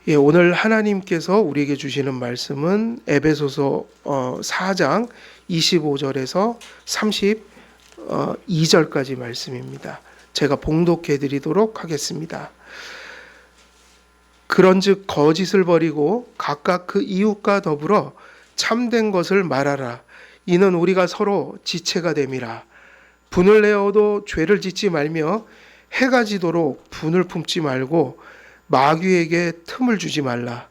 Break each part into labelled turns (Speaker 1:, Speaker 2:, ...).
Speaker 1: 예, 오늘 하나님께서 우리에게 주시는 말씀은 에베소서 4장 25절에서 32절까지 말씀입니다. 제가 봉독해 드리도록 하겠습니다. 그런즉 거짓을 버리고 각각 그 이웃과 더불어 참된 것을 말하라. 이는 우리가 서로 지체가 됨이라. 분을 내어도 죄를 짓지 말며 해가 지도록 분을 품지 말고 마귀에게 틈을 주지 말라.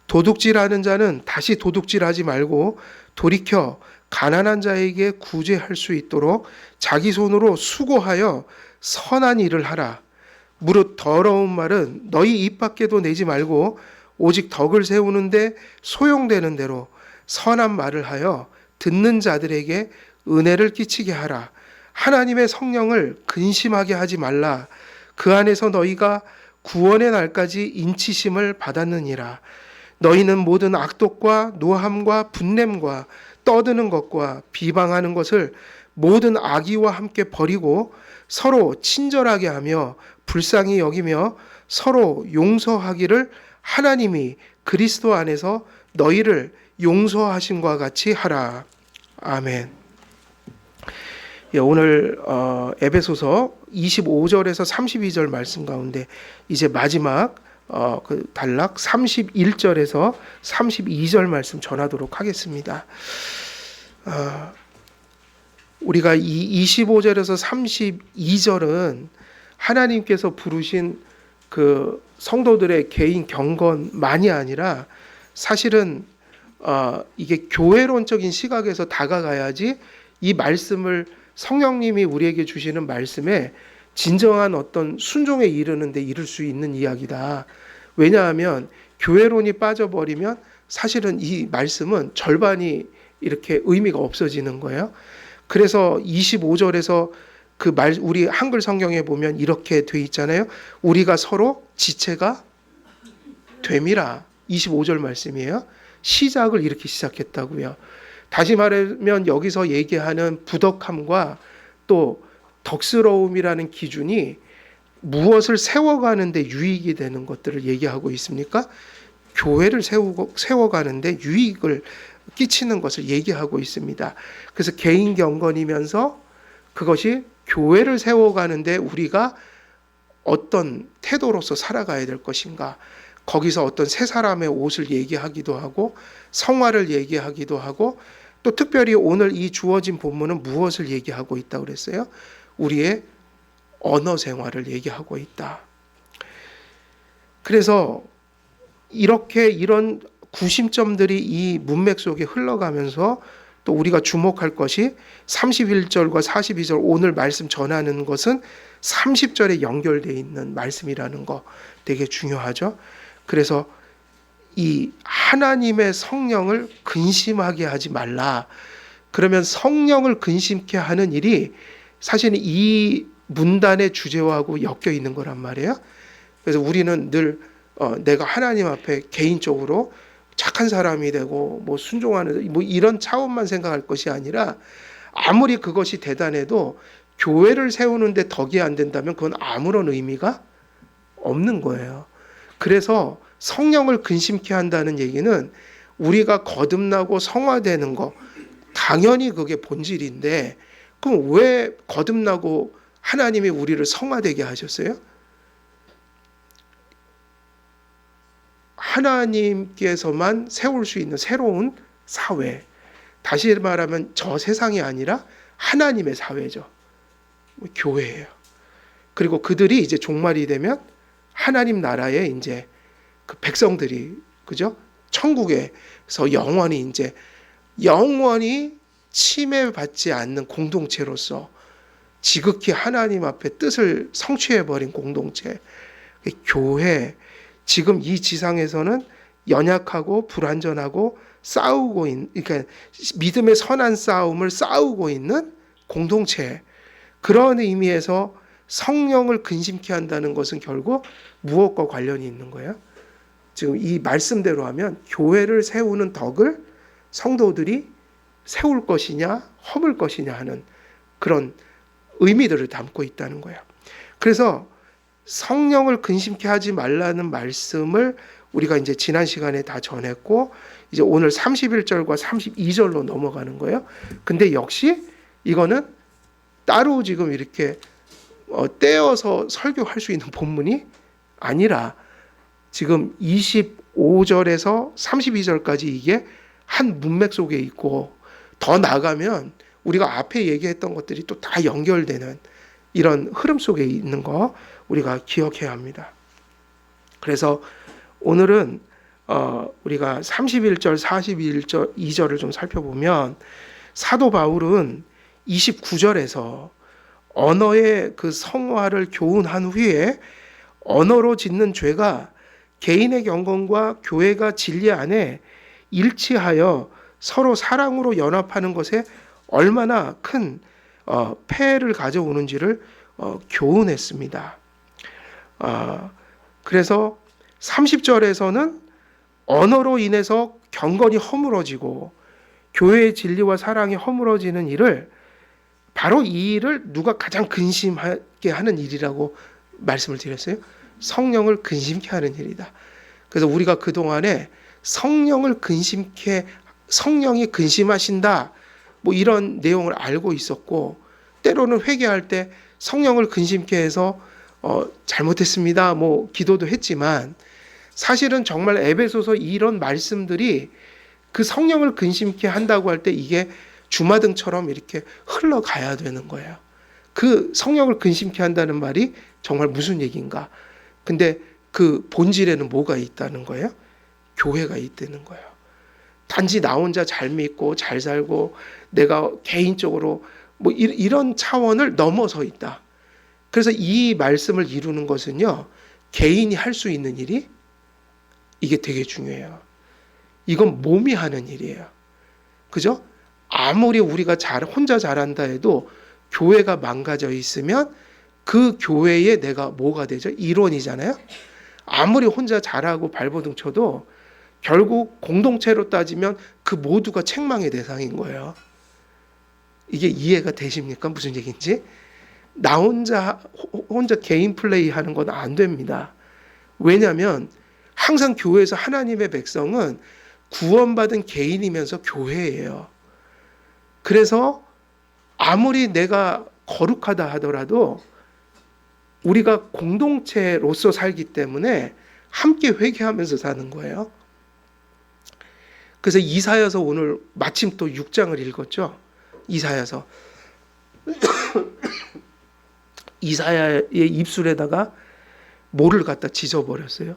Speaker 1: 도둑질하는 자는 다시 도둑질하지 말고 돌이켜 가난한 자에게 구제할 수 있도록 자기 손으로 수고하여 선한 일을 하라. 무릇 더러운 말은 너희 입 밖에도 내지 말고 오직 덕을 세우는데 소용되는 대로 선한 말을 하여 듣는 자들에게 은혜를 끼치게 하라. 하나님의 성령을 근심하게 하지 말라. 그 안에서 너희가 구원의 날까지 인치심을 받았느니라. 너희는 모든 악독과 노함과 분냄과 떠드는 것과 비방하는 것을 모든 악의와 함께 버리고 서로 친절하게 하며 불쌍히 여기며 서로 용서하기를 하나님이 그리스도 안에서 너희를 용서하심과 같이 하라. 아멘. 예, 오늘 에베소서 25절에서 32절 말씀 가운데 이제 마지막 그 단락 31절에서 32절 말씀 전하도록 하겠습니다. 우리가 이 25절에서 32절은 하나님께서 부르신 그 성도들의 개인 경건만이 아니라 사실은 이게 교회론적인 시각에서 다가가야지 이 말씀을 성령님이 우리에게 주시는 말씀에 진정한 어떤 순종에 이르는데 이를 수 있는 이야기다. 왜냐하면 교회론이 빠져버리면 사실은 이 말씀은 절반이 이렇게 의미가 없어지는 거예요. 그래서 25절에서 그 말 우리 한글 성경에 보면 이렇게 돼 있잖아요. 우리가 서로 지체가 됨이라. 25절 말씀이에요. 시작을 이렇게 시작했다고요. 다시 말하면 여기서 얘기하는 부덕함과 또 덕스러움이라는 기준이 무엇을 세워가는데 유익이 되는 것들을 얘기하고 있습니까? 교회를 세워가는데 유익을 끼치는 것을 얘기하고 있습니다. 그래서 개인 경건이면서 그것이 교회를 세워가는데 우리가 어떤 태도로서 살아가야 될 것인가, 거기서 어떤 새 사람의 옷을 얘기하기도 하고 성화를 얘기하기도 하고 또 특별히 오늘 이 주어진 본문은 무엇을 얘기하고 있다고 그랬어요? 우리의 언어 생활을 얘기하고 있다. 그래서 이런 구심점들이 이 문맥 속에 흘러가면서 또 우리가 주목할 것이 31절과 42절 오늘 말씀 전하는 것은 30절에 연결되어 있는 말씀이라는 거 되게 중요하죠. 그래서 이 하나님의 성령을 근심하게 하지 말라. 그러면 성령을 근심케 하는 일이 사실 이 문단의 주제와하고 엮여 있는 거란 말이에요. 그래서 우리는 늘 내가 하나님 앞에 개인적으로 착한 사람이 되고 뭐 순종하는 뭐 이런 차원만 생각할 것이 아니라 아무리 그것이 대단해도 교회를 세우는데 덕이 안 된다면 그건 아무런 의미가 없는 거예요. 그래서 성령을 근심케 한다는 얘기는 우리가 거듭나고 성화되는 거 당연히 그게 본질인데 그럼 왜 거듭나고 하나님이 우리를 성화되게 하셨어요? 하나님께서만 세울 수 있는 새로운 사회, 다시 말하면 저 세상이 아니라 하나님의 사회죠. 교회예요. 그리고 그들이 이제 종말이 되면 하나님 나라에 이제 그 백성들이 그죠? 천국에서 영원히 침해받지 않는 공동체로서 지극히 하나님 앞에 뜻을 성취해버린 공동체, 교회. 지금 이 지상에서는 연약하고 불완전하고 싸우고 있는, 그러니까 믿음의 선한 싸움을 싸우고 있는 공동체. 그런 의미에서 성령을 근심케 한다는 것은 결국 무엇과 관련이 있는 거예요? 지금 이 말씀대로 하면 교회를 세우는 덕을 성도들이 세울 것이냐 허물 것이냐 하는 그런 의미들을 담고 있다는 거예요. 그래서 성령을 근심케 하지 말라는 말씀을 우리가 이제 지난 시간에 다 전했고 이제 오늘 31절과 32절로 넘어가는 거예요. 근데 역시 이거는 따로 지금 이렇게 떼어서 설교할 수 있는 본문이 아니라 지금 25절에서 32절까지 이게 한 문맥 속에 있고 더 나가면 우리가 앞에 얘기했던 것들이 또 다 연결되는 이런 흐름 속에 있는 거 우리가 기억해야 합니다. 그래서 오늘은 우리가 31절, 41절, 2절을 좀 살펴보면 사도 바울은 29절에서 언어의 그 성화를 교훈한 후에 언어로 짓는 죄가 개인의 경건과 교회가 진리 안에 일치하여 서로 사랑으로 연합하는 것에 얼마나 큰 폐해를 가져오는지를 교훈했습니다. 그래서 30절에서는 언어로 인해서 경건이 허물어지고 교회의 진리와 사랑이 허물어지는 일을 바로 이 일을 누가 가장 근심하게 하는 일이라고 말씀을 드렸어요. 성령을 근심케 하는 일이다. 그래서 우리가 그동안에 성령이 근심하신다 뭐 이런 내용을 알고 있었고 때로는 회개할 때 성령을 근심케 해서 잘못했습니다 뭐 기도도 했지만 사실은 정말 에베소서 이런 말씀들이 그 성령을 근심케 한다고 할 때 이게 주마등처럼 이렇게 흘러가야 되는 거예요. 그 성령을 근심케 한다는 말이 정말 무슨 얘기인가? 근데 그 본질에는 뭐가 있다는 거예요? 교회가 있다는 거예요. 단지 나 혼자 잘 믿고 잘 살고 내가 개인적으로 뭐 이런 차원을 넘어서 있다. 그래서 이 말씀을 이루는 것은요, 개인이 할 수 있는 일이 이게 되게 중요해요. 이건 몸이 하는 일이에요. 그죠? 아무리 우리가 혼자 잘한다 해도 교회가 망가져 있으면 그 교회에 내가 뭐가 되죠? 일원이잖아요. 아무리 혼자 잘하고 발버둥 쳐도 결국 공동체로 따지면 그 모두가 책망의 대상인 거예요. 이게 이해가 되십니까? 무슨 얘기인지? 나 혼자 개인 플레이 하는 건 안 됩니다. 왜냐하면 항상 교회에서 하나님의 백성은 구원받은 개인이면서 교회예요. 그래서 아무리 내가 거룩하다 하더라도 우리가 공동체로서 살기 때문에 함께 회개하면서 사는 거예요. 그래서 이사야서 오늘 마침 또 6장을 읽었죠. 이사야서. 이사야의 입술에다가 뭐를 갖다 지져버렸어요?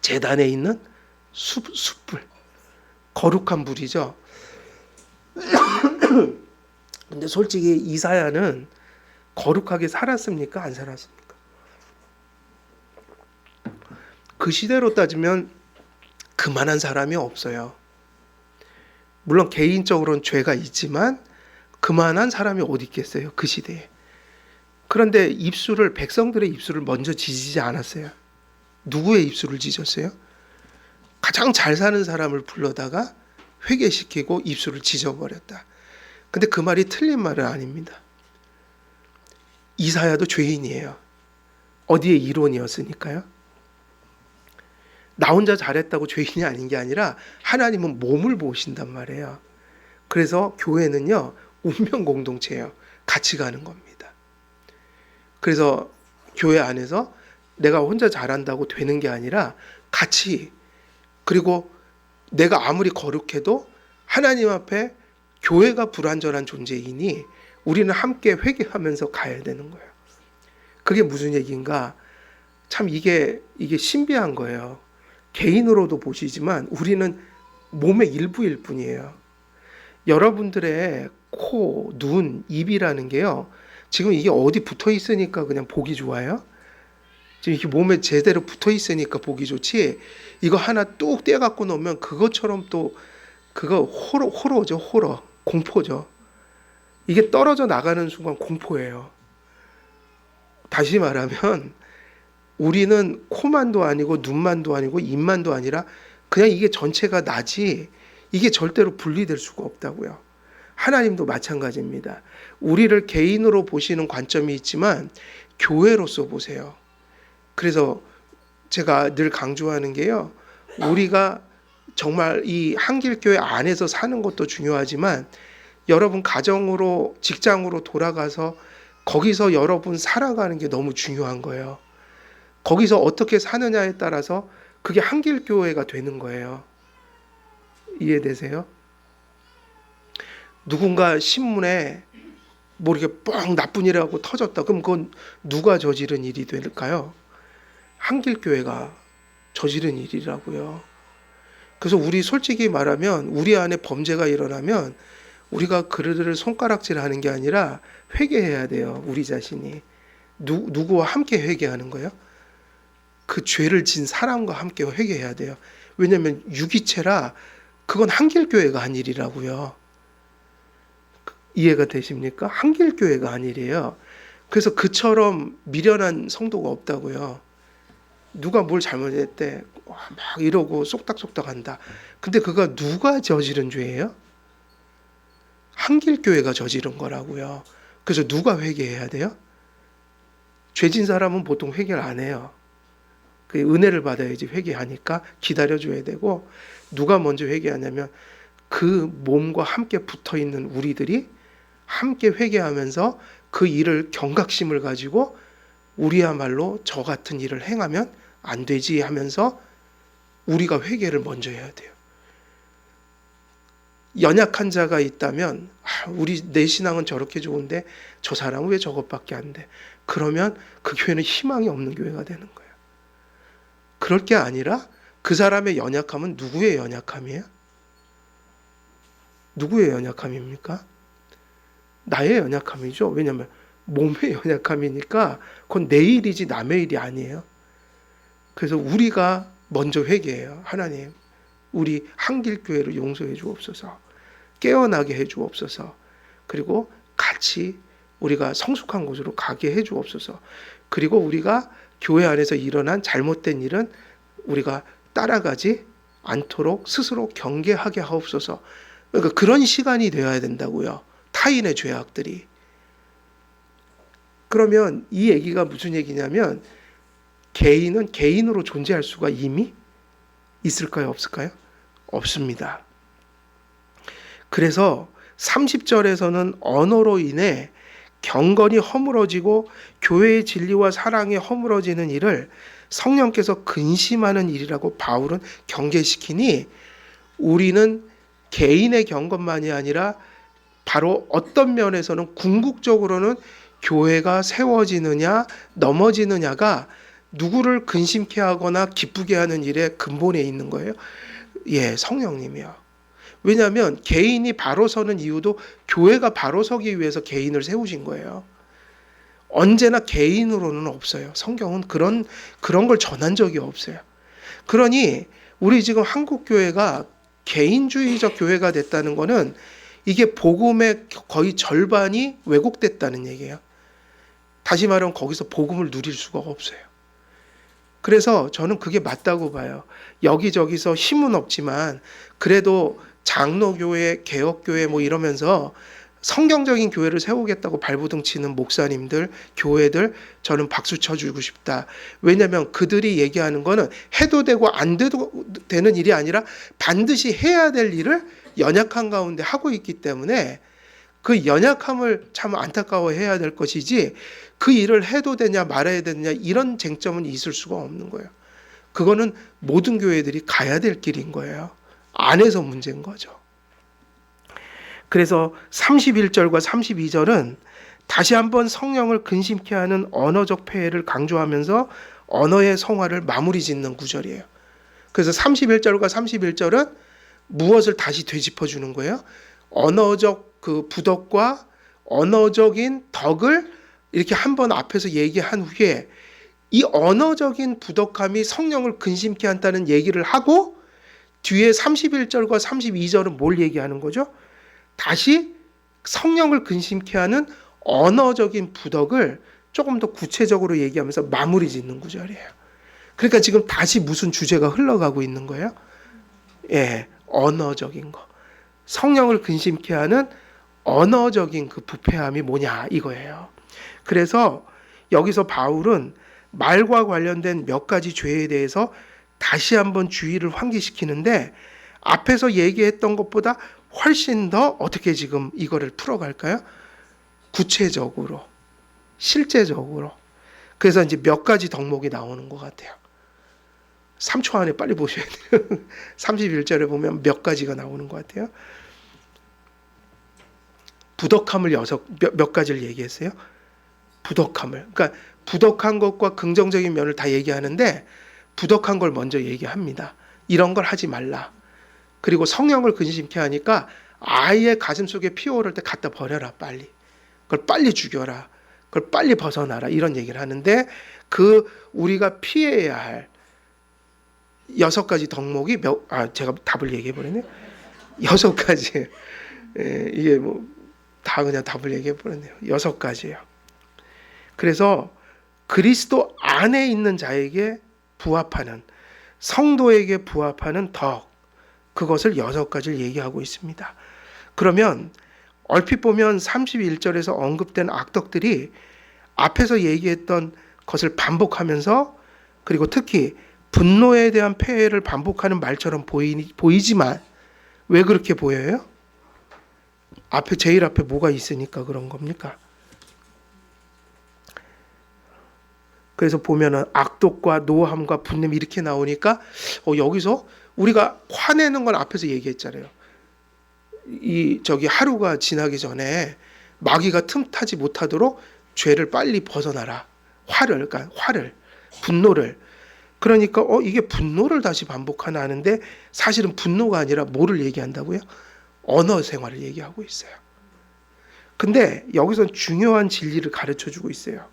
Speaker 1: 제단에 있는 숯불. 거룩한 불이죠. 근데 솔직히 이사야는 거룩하게 살았습니까? 안 살았습니까? 그 시대로 따지면 그만한 사람이 없어요. 물론 개인적으로는 죄가 있지만 그만한 사람이 어디 있겠어요? 그 시대에. 그런데 백성들의 입술을 먼저 지지지 않았어요. 누구의 입술을 지졌어요? 가장 잘 사는 사람을 불러다가 회개시키고 입술을 지져버렸다. 근데 그 말이 틀린 말은 아닙니다. 이사야도 죄인이에요. 어디에 이론이었으니까요. 나 혼자 잘했다고 죄인이 아닌 게 아니라 하나님은 몸을 보신단 말이에요. 그래서 교회는요, 운명 공동체예요. 같이 가는 겁니다. 그래서 교회 안에서 내가 혼자 잘한다고 되는 게 아니라 같이, 그리고 내가 아무리 거룩해도 하나님 앞에 교회가 불완전한 존재이니 우리는 함께 회개하면서 가야 되는 거예요. 그게 무슨 얘기인가? 참 이게 신비한 거예요. 개인으로도 보시지만 우리는 몸의 일부일 뿐이에요. 여러분들의 코, 눈, 입이라는 게요, 지금 이게 어디 붙어 있으니까 그냥 보기 좋아요? 지금 이렇게 몸에 제대로 붙어 있으니까 보기 좋지, 이거 하나 뚝 떼갖고 놓으면 그것처럼 또 그거 호러죠. 호러. 공포죠. 이게 떨어져 나가는 순간 공포예요. 다시 말하면 우리는 코만도 아니고 눈만도 아니고 입만도 아니라 그냥 이게 전체가 나지 이게 절대로 분리될 수가 없다고요. 하나님도 마찬가지입니다. 우리를 개인으로 보시는 관점이 있지만 교회로서 보세요. 그래서 제가 늘 강조하는 게요. 우리가 정말 이 한길교회 안에서 사는 것도 중요하지만 여러분 가정으로 직장으로 돌아가서 거기서 여러분 살아가는 게 너무 중요한 거예요. 거기서 어떻게 사느냐에 따라서 그게 한길교회가 되는 거예요. 이해되세요? 누군가 신문에 뭐 이렇게 뻥 나쁜 일하고 터졌다. 그럼 그건 누가 저지른 일이 될까요? 한길교회가 저지른 일이라고요. 그래서 우리 솔직히 말하면 우리 안에 범죄가 일어나면 우리가 그들을 손가락질하는 게 아니라 회개해야 돼요. 우리 자신이. 누구와 함께 회개하는 거예요? 그 죄를 진 사람과 함께 회개해야 돼요. 왜냐하면 유기체라 그건 한길교회가 한 일이라고요. 이해가 되십니까? 한길교회가 한 일이에요. 그래서 그처럼 미련한 성도가 없다고요. 누가 뭘 잘못했대 막 이러고 쏙닥쏙닥 한다. 근데 그가 누가 저지른 죄예요? 한길교회가 저지른 거라고요. 그래서 누가 회개해야 돼요? 죄진 사람은 보통 회개를 안 해요. 그 은혜를 받아야지 회개하니까 기다려줘야 되고, 누가 먼저 회개하냐면 그 몸과 함께 붙어있는 우리들이 함께 회개하면서 그 일을 경각심을 가지고 우리야말로 저 같은 일을 행하면 안 되지 하면서 우리가 회개를 먼저 해야 돼요. 연약한 자가 있다면 우리 내 신앙은 저렇게 좋은데 저 사람은 왜 저것밖에 안 돼? 그러면 그 교회는 희망이 없는 교회가 되는 거예요. 그럴 게 아니라 그 사람의 연약함은 누구의 연약함이에요? 누구의 연약함입니까? 나의 연약함이죠. 왜냐하면 몸의 연약함이니까 그건 내 일이지 남의 일이 아니에요. 그래서 우리가 먼저 회개해요. 하나님, 우리 한길교회를 용서해 주옵소서. 깨어나게 해 주옵소서. 그리고 같이 우리가 성숙한 곳으로 가게 해 주옵소서. 그리고 우리가 교회 안에서 일어난 잘못된 일은 우리가 따라가지 않도록 스스로 경계하게 하옵소서. 그러니까 그런 시간이 되어야 된다고요. 타인의 죄악들이. 그러면 이 얘기가 무슨 얘기냐면 개인은 개인으로 존재할 수가 이미 있을까요? 없을까요? 없습니다. 그래서 30절에서는 언어로 인해 경건이 허물어지고 교회의 진리와 사랑이 허물어지는 일을 성령께서 근심하는 일이라고 바울은 경계시키니, 우리는 개인의 경건만이 아니라 바로 어떤 면에서는 궁극적으로는 교회가 세워지느냐 넘어지느냐가 누구를 근심케 하거나 기쁘게 하는 일의 근본에 있는 거예요. 예, 성령님이요. 왜냐하면 개인이 바로 서는 이유도 교회가 바로 서기 위해서 개인을 세우신 거예요. 언제나 개인으로는 없어요. 성경은 그런 걸 전한 적이 없어요. 그러니 우리 지금 한국 교회가 개인주의적 교회가 됐다는 거는 이게 복음의 거의 절반이 왜곡됐다는 얘기예요. 다시 말하면 거기서 복음을 누릴 수가 없어요. 그래서 저는 그게 맞다고 봐요. 여기저기서 힘은 없지만 그래도 장로교회, 개혁교회 뭐 이러면서 성경적인 교회를 세우겠다고 발부둥 치는 목사님들, 교회들 저는 박수 쳐주고 싶다. 왜냐하면 그들이 얘기하는 거는 해도 되고 안 돼도 되는 일이 아니라 반드시 해야 될 일을 연약한 가운데 하고 있기 때문에 그 연약함을 참 안타까워해야 될 것이지, 그 일을 해도 되냐 말아야 되느냐 이런 쟁점은 있을 수가 없는 거예요. 그거는 모든 교회들이 가야 될 길인 거예요. 안에서 문제인 거죠. 그래서 31절과 32절은 다시 한번 성령을 근심케 하는 언어적 폐해를 강조하면서 언어의 성화를 마무리 짓는 구절이에요. 그래서 31절과 31절은 무엇을 다시 되짚어주는 거예요? 언어적 그 부덕과 언어적인 덕을 이렇게 한번 앞에서 얘기한 후에 이 언어적인 부덕함이 성령을 근심케 한다는 얘기를 하고 뒤에 31절과 32절은 뭘 얘기하는 거죠? 다시 성령을 근심케 하는 언어적인 부덕을 조금 더 구체적으로 얘기하면서 마무리 짓는 구절이에요. 그러니까 지금 다시 무슨 주제가 흘러가고 있는 거예요? 예, 언어적인 거. 성령을 근심케 하는 언어적인 그 부패함이 뭐냐 이거예요. 그래서 여기서 바울은 말과 관련된 몇 가지 죄에 대해서 다시 한번 주의를 환기시키는데 앞에서 얘기했던 것보다 훨씬 더 어떻게 지금 이거를 풀어갈까요? 구체적으로, 실제적으로. 그래서 이제 몇 가지 덕목이 나오는 것 같아요. 3초 안에 빨리 보셔야 돼요. 31절에 보면 몇 가지가 나오는 것 같아요. 부덕함을 몇 가지를 얘기했어요. 부덕함을. 그러니까 부덕한 것과 긍정적인 면을 다 얘기하는데 부덕한 걸 먼저 얘기합니다. 이런 걸 하지 말라. 그리고 성령을 근심케 하니까 아예 가슴속에 피어오를 때 갖다 버려라 빨리. 그걸 빨리 죽여라. 그걸 빨리 벗어나라. 이런 얘기를 하는데 그 우리가 피해야 할 6가지 덕목이 제가 답을 얘기해 버렸네요. 6가지. 이게 다 그냥 답을 얘기해 버렸네요. 6가지예요. 그래서 그리스도 안에 있는 자에게 부합하는, 성도에게 부합하는 덕, 그것을 6가지를 얘기하고 있습니다. 그러면 얼핏 보면 31절에서 언급된 악덕들이 앞에서 얘기했던 것을 반복하면서, 그리고 특히 분노에 대한 폐해를 반복하는 말처럼 보이지만 왜 그렇게 보여요? 제일 앞에 뭐가 있으니까 그런 겁니까? 그래서 보면은 악독과 노함과 분냄 이렇게 나오니까 여기서 우리가 화내는 건 앞에서 얘기했잖아요. 하루가 지나기 전에 마귀가 틈타지 못하도록 죄를 빨리 벗어나라. 그러니까 분노를. 그러니까 이게 분노를 다시 반복하나 하는데 사실은 분노가 아니라 뭐를 얘기한다고요? 언어 생활을 얘기하고 있어요. 근데 여기서 중요한 진리를 가르쳐 주고 있어요.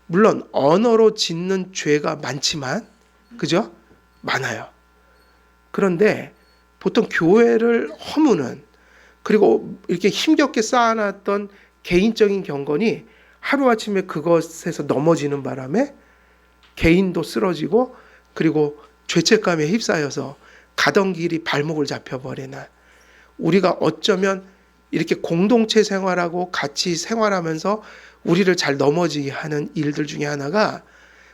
Speaker 1: 물론 언어로 짓는 죄가 많지만, 그죠? 많아요. 그런데 보통 교회를 허무는, 그리고 이렇게 힘겹게 쌓아놨던 개인적인 경건이 하루아침에 그것에서 넘어지는 바람에 개인도 쓰러지고, 그리고 죄책감에 휩싸여서 가던 길이 발목을 잡혀버리는, 우리가 어쩌면 이렇게 공동체 생활하고 같이 생활하면서 우리를 잘 넘어지게 하는 일들 중에 하나가,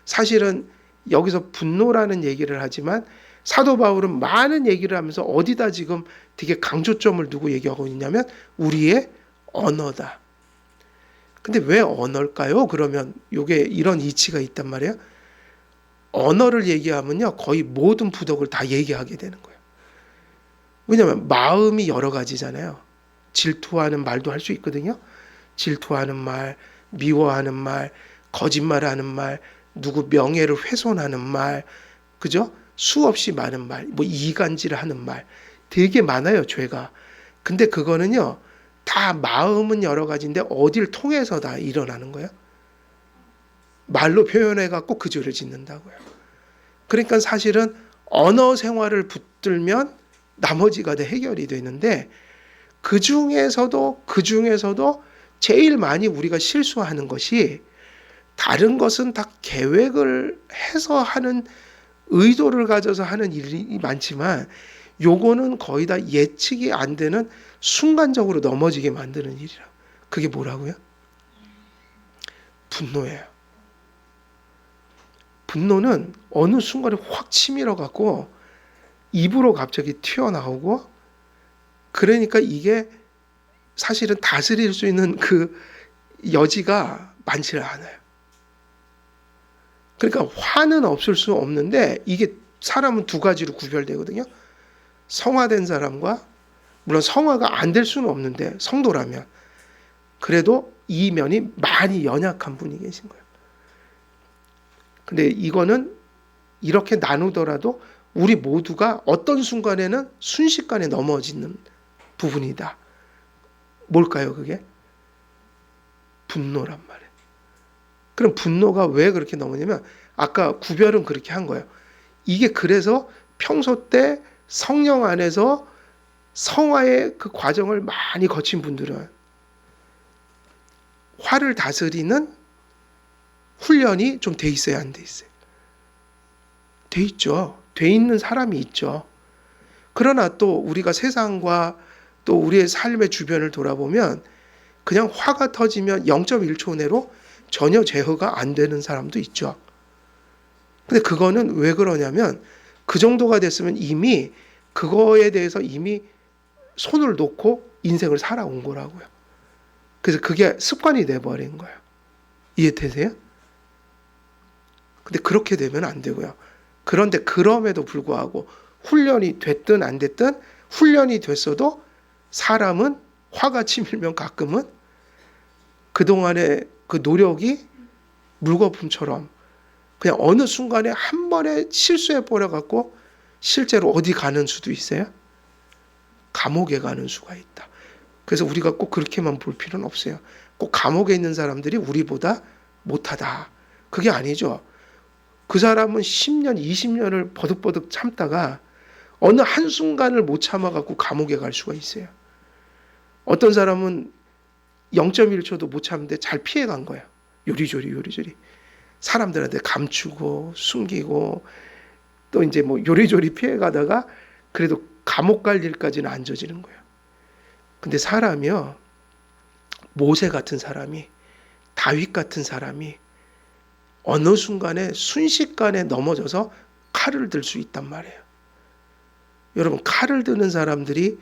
Speaker 1: 사실은 여기서 분노라는 얘기를 하지만 사도 바울은 많은 얘기를 하면서 어디다 지금 되게 강조점을 두고 얘기하고 있냐면 우리의 언어다. 근데 왜 언어일까요? 그러면 이게 이런 이치가 있단 말이에요. 언어를 얘기하면요 거의 모든 부덕을 다 얘기하게 되는 거예요. 왜냐하면 마음이 여러 가지잖아요. 질투하는 말도 할 수 있거든요. 질투하는 말, 미워하는 말, 거짓말하는 말, 누구 명예를 훼손하는 말, 그죠? 수없이 많은 말, 이간질하는 말, 되게 많아요 죄가. 근데 그거는요 다 마음은 여러 가지인데 어딜 통해서 다 일어나는 거예요. 말로 표현해 갖고 그 죄를 짓는다고요. 그러니까 사실은 언어 생활을 붙들면 나머지가 다 해결이 되는데 그 중에서도 제일 많이 우리가 실수하는 것이, 다른 것은 다 계획을 해서 하는, 의도를 가져서 하는 일이 많지만 요거는 거의 다 예측이 안 되는 순간적으로 넘어지게 만드는 일이라. 그게 뭐라고요? 분노예요. 분노는 어느 순간에 확 치밀어 갖고 입으로 갑자기 튀어나오고, 그러니까 이게 사실은 다스릴 수 있는 그 여지가 많지 않아요. 그러니까 화는 없을 수 없는데 이게 사람은 두 가지로 구별되거든요. 성화된 사람과, 물론 성화가 안 될 수는 없는데 성도라면 그래도 이 면이 많이 연약한 분이 계신 거예요. 근데 이거는 이렇게 나누더라도 우리 모두가 어떤 순간에는 순식간에 넘어지는 부분이다. 뭘까요 그게? 분노란 말이에요. 그럼 분노가 왜 그렇게 넘어지냐면 아까 구별은 그렇게 한 거예요. 이게 그래서 평소 때 성령 안에서 성화의 그 과정을 많이 거친 분들은 화를 다스리는 훈련이 좀 돼 있어야 안 돼 있어요? 돼 있죠. 돼 있는 사람이 있죠. 그러나 또 우리가 세상과 또 우리의 삶의 주변을 돌아보면 그냥 화가 터지면 0.1초 내로 전혀 제어가 안 되는 사람도 있죠. 근데 그거는 왜 그러냐면 그 정도가 됐으면 이미 그거에 대해서 이미 손을 놓고 인생을 살아온 거라고요. 그래서 그게 습관이 돼버린 거예요. 이해되세요? 근데 그렇게 되면 안 되고요. 그런데 그럼에도 불구하고 훈련이 됐든 안 됐든 훈련이 됐어도 사람은 화가 치밀면 가끔은 그동안의 그 노력이 물거품처럼 그냥 어느 순간에 한 번에 실수해 버려갖고 실제로 어디 가는 수도 있어요. 감옥에 가는 수가 있다. 그래서 우리가 꼭 그렇게만 볼 필요는 없어요. 꼭 감옥에 있는 사람들이 우리보다 못하다. 그게 아니죠. 그 사람은 10년, 20년을 버득버득 참다가 어느 한순간을 못 참아갖고 감옥에 갈 수가 있어요. 어떤 사람은 0.1초도 못 참는데 잘 피해간 거예요. 요리조리. 사람들한테 감추고 숨기고 또 이제 뭐 요리조리 피해가다가 그래도 감옥 갈 일까지는 안 저지른 거예요. 근데 사람이요. 모세 같은 사람이 다윗 같은 사람이 어느 순간에 순식간에 넘어져서 칼을 들 수 있단 말이에요. 여러분 칼을 드는 사람들이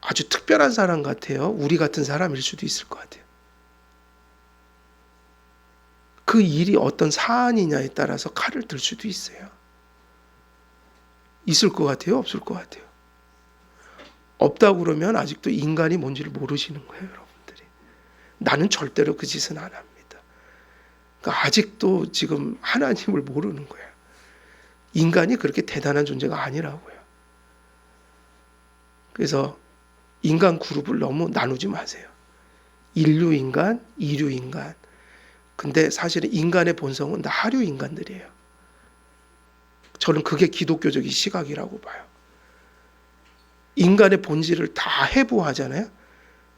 Speaker 1: 아주 특별한 사람 같아요. 우리 같은 사람일 수도 있을 것 같아요. 그 일이 어떤 사안이냐에 따라서 칼을 들 수도 있어요. 있을 것 같아요? 없을 것 같아요? 없다고 그러면 아직도 인간이 뭔지를 모르시는 거예요, 여러분들이. 나는 절대로 그 짓은 안 합니다. 그러니까 아직도 지금 하나님을 모르는 거예요. 인간이 그렇게 대단한 존재가 아니라고요. 그래서 인간 그룹을 너무 나누지 마세요. 인류 인간, 이류 인간. 근데 사실은 인간의 본성은 다 하류 인간들이에요. 저는 그게 기독교적인 시각이라고 봐요. 인간의 본질을 다 해부하잖아요.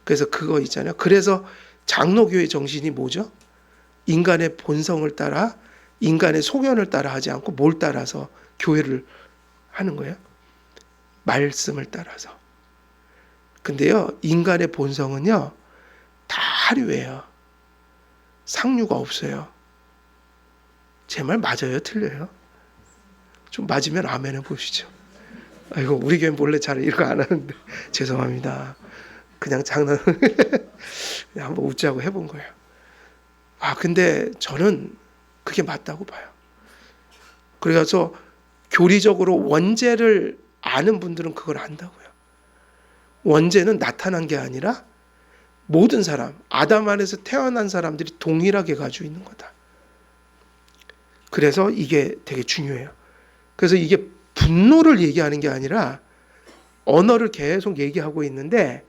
Speaker 1: 그래서 그거 있잖아요. 그래서 장로교의 정신이 뭐죠? 인간의 본성을 따라 인간의 소견을 따라 하지 않고 뭘 따라서 교회를 하는 거예요? 말씀을 따라서. 근데요, 인간의 본성은요, 다 하류예요. 상류가 없어요. 제 말 맞아요? 틀려요? 좀 맞으면 아멘 해보시죠. 아이고, 우리 교회 몰래 잘 이거 안 하는데 죄송합니다. 그냥 장난 그냥 한번 웃자고 해본 거예요. 근데 저는 그게 맞다고 봐요. 그래서 교리적으로 원죄를 아는 분들은 그걸 안다고요. 원죄는 나타난 게 아니라 모든 사람, 아담 안에서 태어난 사람들이 동일하게 가지고 있는 거다. 그래서 이게 되게 중요해요. 그래서 이게 분노를 얘기하는 게 아니라 언어를 계속 얘기하고 있는데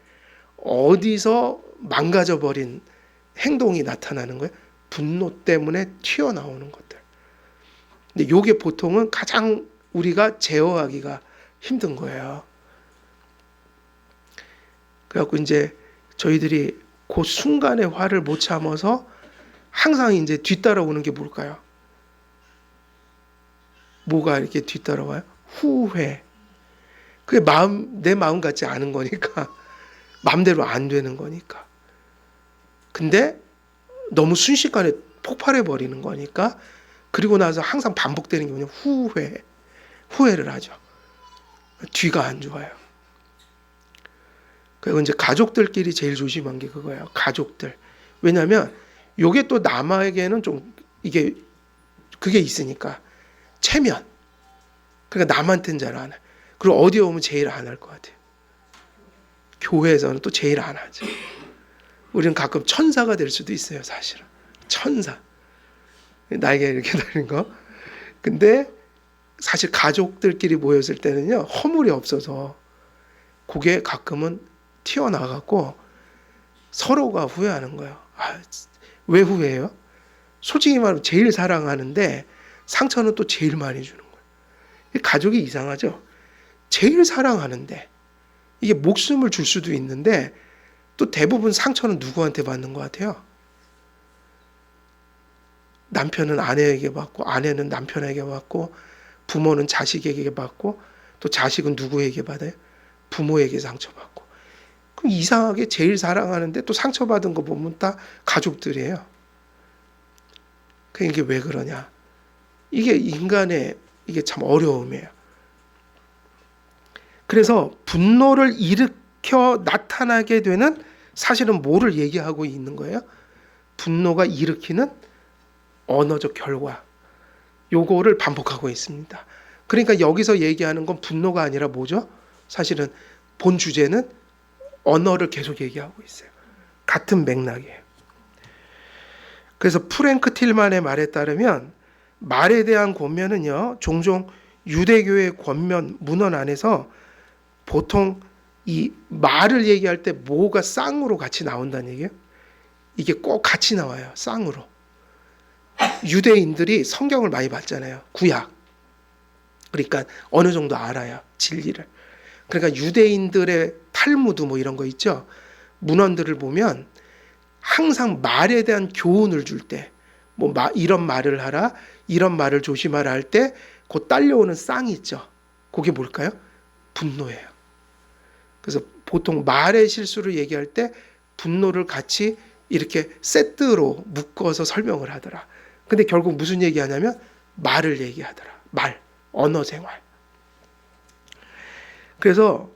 Speaker 1: 어디서 망가져버린 행동이 나타나는 거예요? 분노 때문에 튀어나오는 것들. 근데 이게 보통은 가장 우리가 제어하기가 힘든 거예요. 그래갖고 이제 저희들이 그 순간의 화를 못 참아서 항상 이제 뒤따라오는 게 뭘까요? 뭐가 이렇게 뒤따라와요? 후회. 그게 내 마음 같지 않은 거니까. 마음대로 안 되는 거니까. 근데 너무 순식간에 폭발해 버리는 거니까. 그리고 나서 항상 반복되는 게 뭐냐? 후회. 후회를 하죠. 뒤가 안 좋아요. 그리고 이제 가족들끼리 제일 조심한 게 그거예요. 가족들. 왜냐하면 요게 또 남에게는 좀 이게 그게 있으니까 체면. 그러니까 남한테는 잘 안 해. 그리고 어디 오면 제일 안 할 것 같아요. 교회에서는 또 제일 안 하죠. 우리는 가끔 천사가 될 수도 있어요, 사실은. 천사. 날개 이렇게 달린 거. 근데 사실 가족들끼리 모였을 때는요, 허물이 없어서 그게 가끔은 튀어나가고 서로가 후회하는 거예요. 왜 후회해요? 솔직히 말하면 제일 사랑하는데 상처는 또 제일 많이 주는 거예요. 가족이 이상하죠? 제일 사랑하는데 이게 목숨을 줄 수도 있는데 또 대부분 상처는 누구한테 받는 것 같아요? 남편은 아내에게 받고 아내는 남편에게 받고 부모는 자식에게 받고 또 자식은 누구에게 받아요? 부모에게 상처받고. 그럼 이상하게 제일 사랑하는데 또 상처받은 거 보면 다 가족들이에요. 그게 왜 그러냐? 이게 인간의 이게 참 어려움이에요. 그래서 분노를 일으켜 나타나게 되는 사실은 뭐를 얘기하고 있는 거예요? 분노가 일으키는 언어적 결과. 요거를 반복하고 있습니다. 그러니까 여기서 얘기하는 건 분노가 아니라 뭐죠? 사실은 본 주제는 언어를 계속 얘기하고 있어요. 같은 맥락이에요. 그래서 프랭크 틸만의 말에 따르면 말에 대한 권면은요, 종종 유대교의 권면 문헌 안에서 보통 이 말을 얘기할 때 뭐가 쌍으로 같이 나온다는 얘기예요. 이게 꼭 같이 나와요. 쌍으로. 유대인들이 성경을 많이 봤잖아요. 구약. 그러니까 어느 정도 알아요. 진리를. 그러니까 유대인들의 탈무드 뭐 이런 거 있죠. 문헌들을 보면 항상 말에 대한 교훈을 줄 때, 뭐 이런 말을 하라, 이런 말을 조심하라 할 때 곧 딸려오는 쌍이 있죠. 그게 뭘까요? 분노예요. 그래서 보통 말의 실수를 얘기할 때 분노를 같이 이렇게 세트로 묶어서 설명을 하더라. 근데 결국 무슨 얘기하냐면 말을 얘기하더라. 말, 언어 생활. 그래서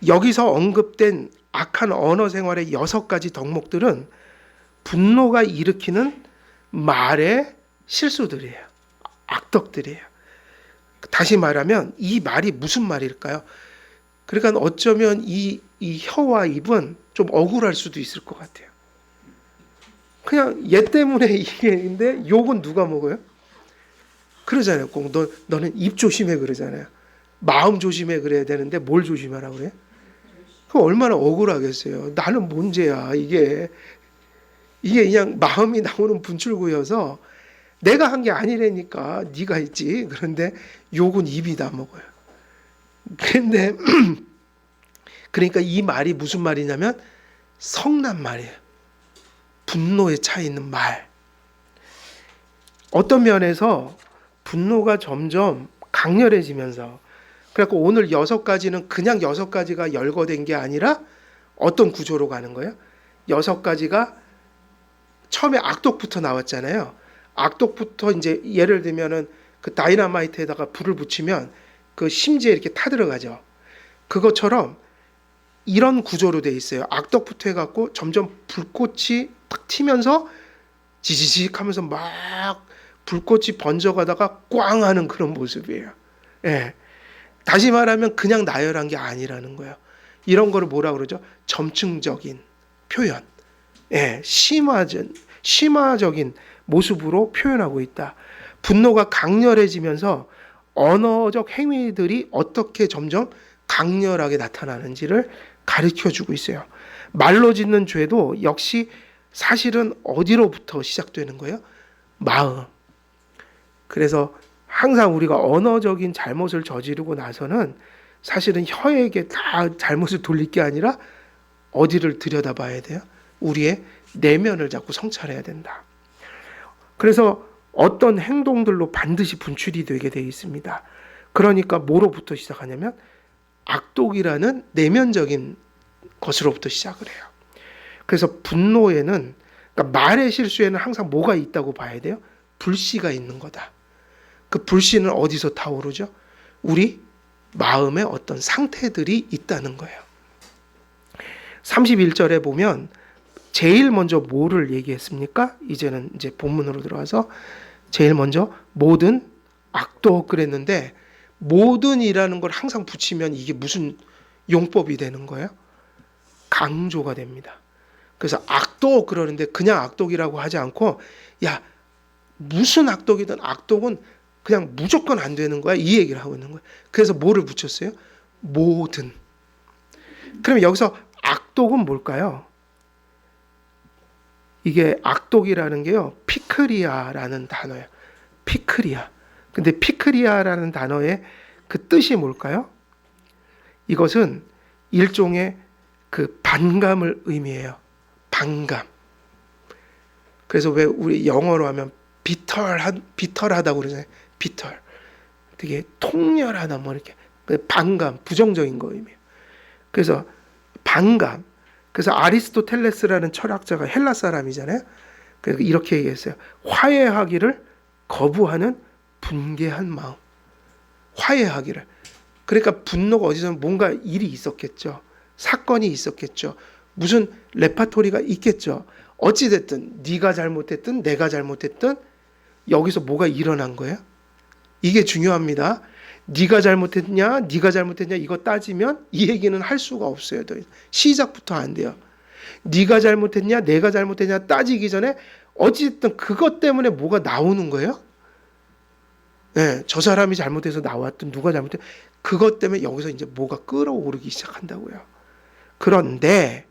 Speaker 1: 여기서 언급된 악한 언어 생활의 6가지 덕목들은 분노가 일으키는 말의 실수들이에요. 악덕들이에요. 다시 말하면 이 말이 무슨 말일까요? 그러니까 어쩌면 이 혀와 입은 좀 억울할 수도 있을 것 같아요. 그냥 얘 때문에 이게 있는데 욕은 누가 먹어요? 그러잖아요. 꼭 너는 입 조심해 그러잖아요. 마음 조심해 그래야 되는데 뭘 조심하라 그래? 그럼 얼마나 억울하겠어요. 나는 뭔 죄야. 이게 그냥 마음이 나오는 분출구여서 내가 한 게 아니라니까 네가 했지. 그런데 욕은 입이 다 먹어요. 그런데 그러니까 이 말이 무슨 말이냐면 성난 말이에요. 분노에 차 있는 말. 어떤 면에서 분노가 점점 강렬해지면서 그래서 오늘 6가지는 그냥 6가지가 열거된 게 아니라 어떤 구조로 가는 거예요? 6가지가 처음에 악독부터 나왔잖아요. 악독부터 이제 예를 들면은 그 다이너마이트에다가 불을 붙이면 그 심지에 이렇게 타들어가죠. 그것처럼 이런 구조로 돼 있어요. 악덕부터 해갖고 점점 불꽃이 탁 튀면서 지지직 하면서 막 불꽃이 번져가다가 꽝 하는 그런 모습이에요. 예. 다시 말하면 그냥 나열한 게 아니라는 거예요. 이런 거를 뭐라 그러죠? 점층적인 표현. 예. 심화적인 모습으로 표현하고 있다. 분노가 강렬해지면서 언어적 행위들이 어떻게 점점 강렬하게 나타나는지를 가르쳐주고 있어요. 말로 짓는 죄도 역시 사실은 어디로부터 시작되는 거예요? 마음. 그래서 항상 우리가 언어적인 잘못을 저지르고 나서는 사실은 혀에게 다 잘못을 돌릴 게 아니라 어디를 들여다봐야 돼요? 우리의 내면을 자꾸 성찰해야 된다. 그래서 어떤 행동들로 반드시 분출이 되게 되어 있습니다. 그러니까 뭐로부터 시작하냐면 악독이라는 내면적인 것으로부터 시작을 해요. 그래서 분노에는 그러니까 말의 실수에는 항상 뭐가 있다고 봐야 돼요? 불씨가 있는 거다. 그 불씨는 어디서 타오르죠? 우리 마음의 어떤 상태들이 있다는 거예요. 31절에 보면 제일 먼저 뭐를 얘기했습니까? 이제는 이제 본문으로 들어와서 제일 먼저 모든 악독 그랬는데 모든이라는 걸 항상 붙이면 이게 무슨 용법이 되는 거예요? 강조가 됩니다. 그래서 악독 그러는데 그냥 악독이라고 하지 않고 야 무슨 악독이든 악독은 그냥 무조건 안 되는 거야 이 얘기를 하고 있는 거예요. 그래서 뭐를 붙였어요? 모든. 그럼 여기서 악독은 뭘까요? 이게 악독이라는 게요 피크리아라는 단어예요. 피크리아. 근데 피크리아라는 단어의 그 뜻이 뭘까요? 이것은 일종의 그 반감을 의미해요. 반감. 그래서 왜 우리 영어로 하면 비털하다고 그러잖아요. 비털. 되게 통렬하다 뭐 이렇게 반감, 부정적인 거 의미해요. 그래서 반감. 그래서 아리스토텔레스라는 철학자가 헬라 사람이잖아요. 그래서 이렇게 얘기했어요. 화해하기를 거부하는 분개한 마음. 화해하기를. 그러니까 분노가 어디서 뭔가 일이 있었겠죠. 사건이 있었겠죠. 무슨 레파토리가 있겠죠. 어찌됐든 네가 잘못했든 내가 잘못했든 여기서 뭐가 일어난 거예요? 이게 중요합니다. 네가 잘못했냐 이거 따지면 이 얘기는 할 수가 없어요. 시작부터 안 돼요. 네가 잘못했냐 내가 잘못했냐 따지기 전에 어찌됐든 그것 때문에 뭐가 나오는 거예요? 네, 저 사람이 잘못해서 나왔든 누가 잘못해 그것 때문에 여기서 이제 뭐가 끌어오르기 시작한다고요. 그런데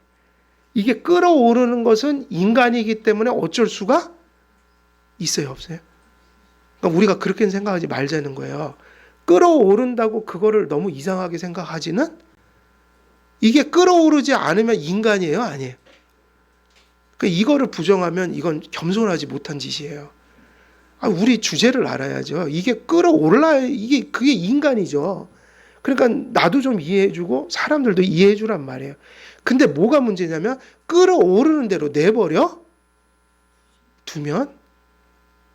Speaker 1: 이게 끌어오르는 것은 인간이기 때문에 어쩔 수가 있어요, 없어요? 그러니까 우리가 그렇게 생각하지 말자는 거예요. 끌어오른다고 그거를 너무 이상하게 생각하지는 이게 끌어오르지 않으면 인간이에요, 아니에요? 그러니까 이거를 부정하면 이건 겸손하지 못한 짓이에요. 우리 주제를 알아야죠. 이게 끌어올라야 그게 인간이죠. 그러니까 나도 좀 이해해주고 사람들도 이해해주란 말이에요. 근데 뭐가 문제냐면 끌어오르는 대로 내버려 두면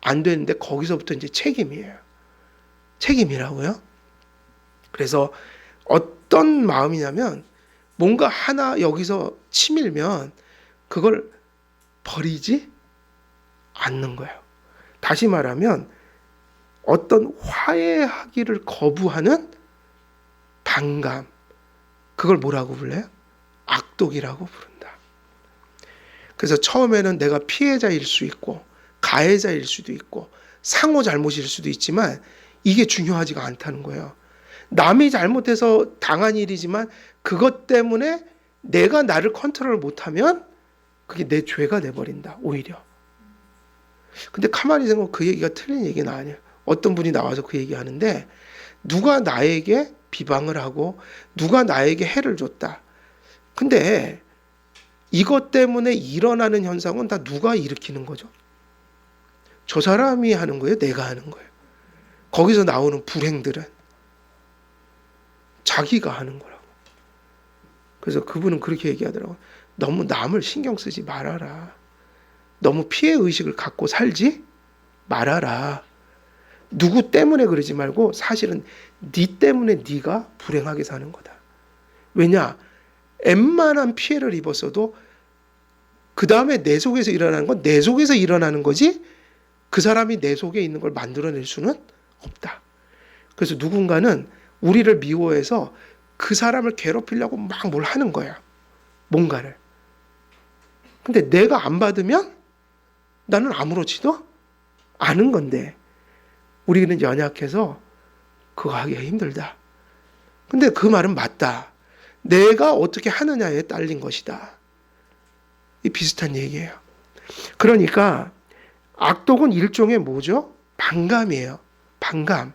Speaker 1: 안 되는데 거기서부터 이제 책임이에요. 책임이라고요. 그래서 어떤 마음이냐면 뭔가 하나 여기서 치밀면 그걸 버리지 않는 거예요. 다시 말하면 어떤 화해하기를 거부하는 반감, 그걸 뭐라고 불러요? 악독이라고 부른다. 그래서 처음에는 내가 피해자일 수 있고 가해자일 수도 있고 상호 잘못일 수도 있지만 이게 중요하지가 않다는 거예요. 남이 잘못해서 당한 일이지만 그것 때문에 내가 나를 컨트롤 못하면 그게 내 죄가 돼버린다, 오히려. 근데 가만히 생각하면 그 얘기가 틀린 얘기는 아니에요. 어떤 분이 나와서 그 얘기하는데 누가 나에게 비방을 하고 누가 나에게 해를 줬다. 근데 이것 때문에 일어나는 현상은 다 누가 일으키는 거죠? 저 사람이 하는 거예요? 내가 하는 거예요? 거기서 나오는 불행들은 자기가 하는 거라고. 그래서 그분은 그렇게 얘기하더라고요. 너무 남을 신경 쓰지 말아라. 너무 피해의식을 갖고 살지 말아라. 누구 때문에 그러지 말고 사실은 네 때문에 네가 불행하게 사는 거다. 왜냐? 웬만한 피해를 입었어도 그 다음에 내 속에서 일어나는 건 내 속에서 일어나는 거지 그 사람이 내 속에 있는 걸 만들어낼 수는 없다. 그래서 누군가는 우리를 미워해서 그 사람을 괴롭히려고 막 뭘 하는 거야. 뭔가를. 근데 내가 안 받으면 나는 아무렇지도 않은 건데 우리는 연약해서 그거 하기가 힘들다. 근데 그 말은 맞다. 내가 어떻게 하느냐에 딸린 것이다. 이 비슷한 얘기예요. 그러니까 악독은 일종의 뭐죠? 반감이에요. 반감.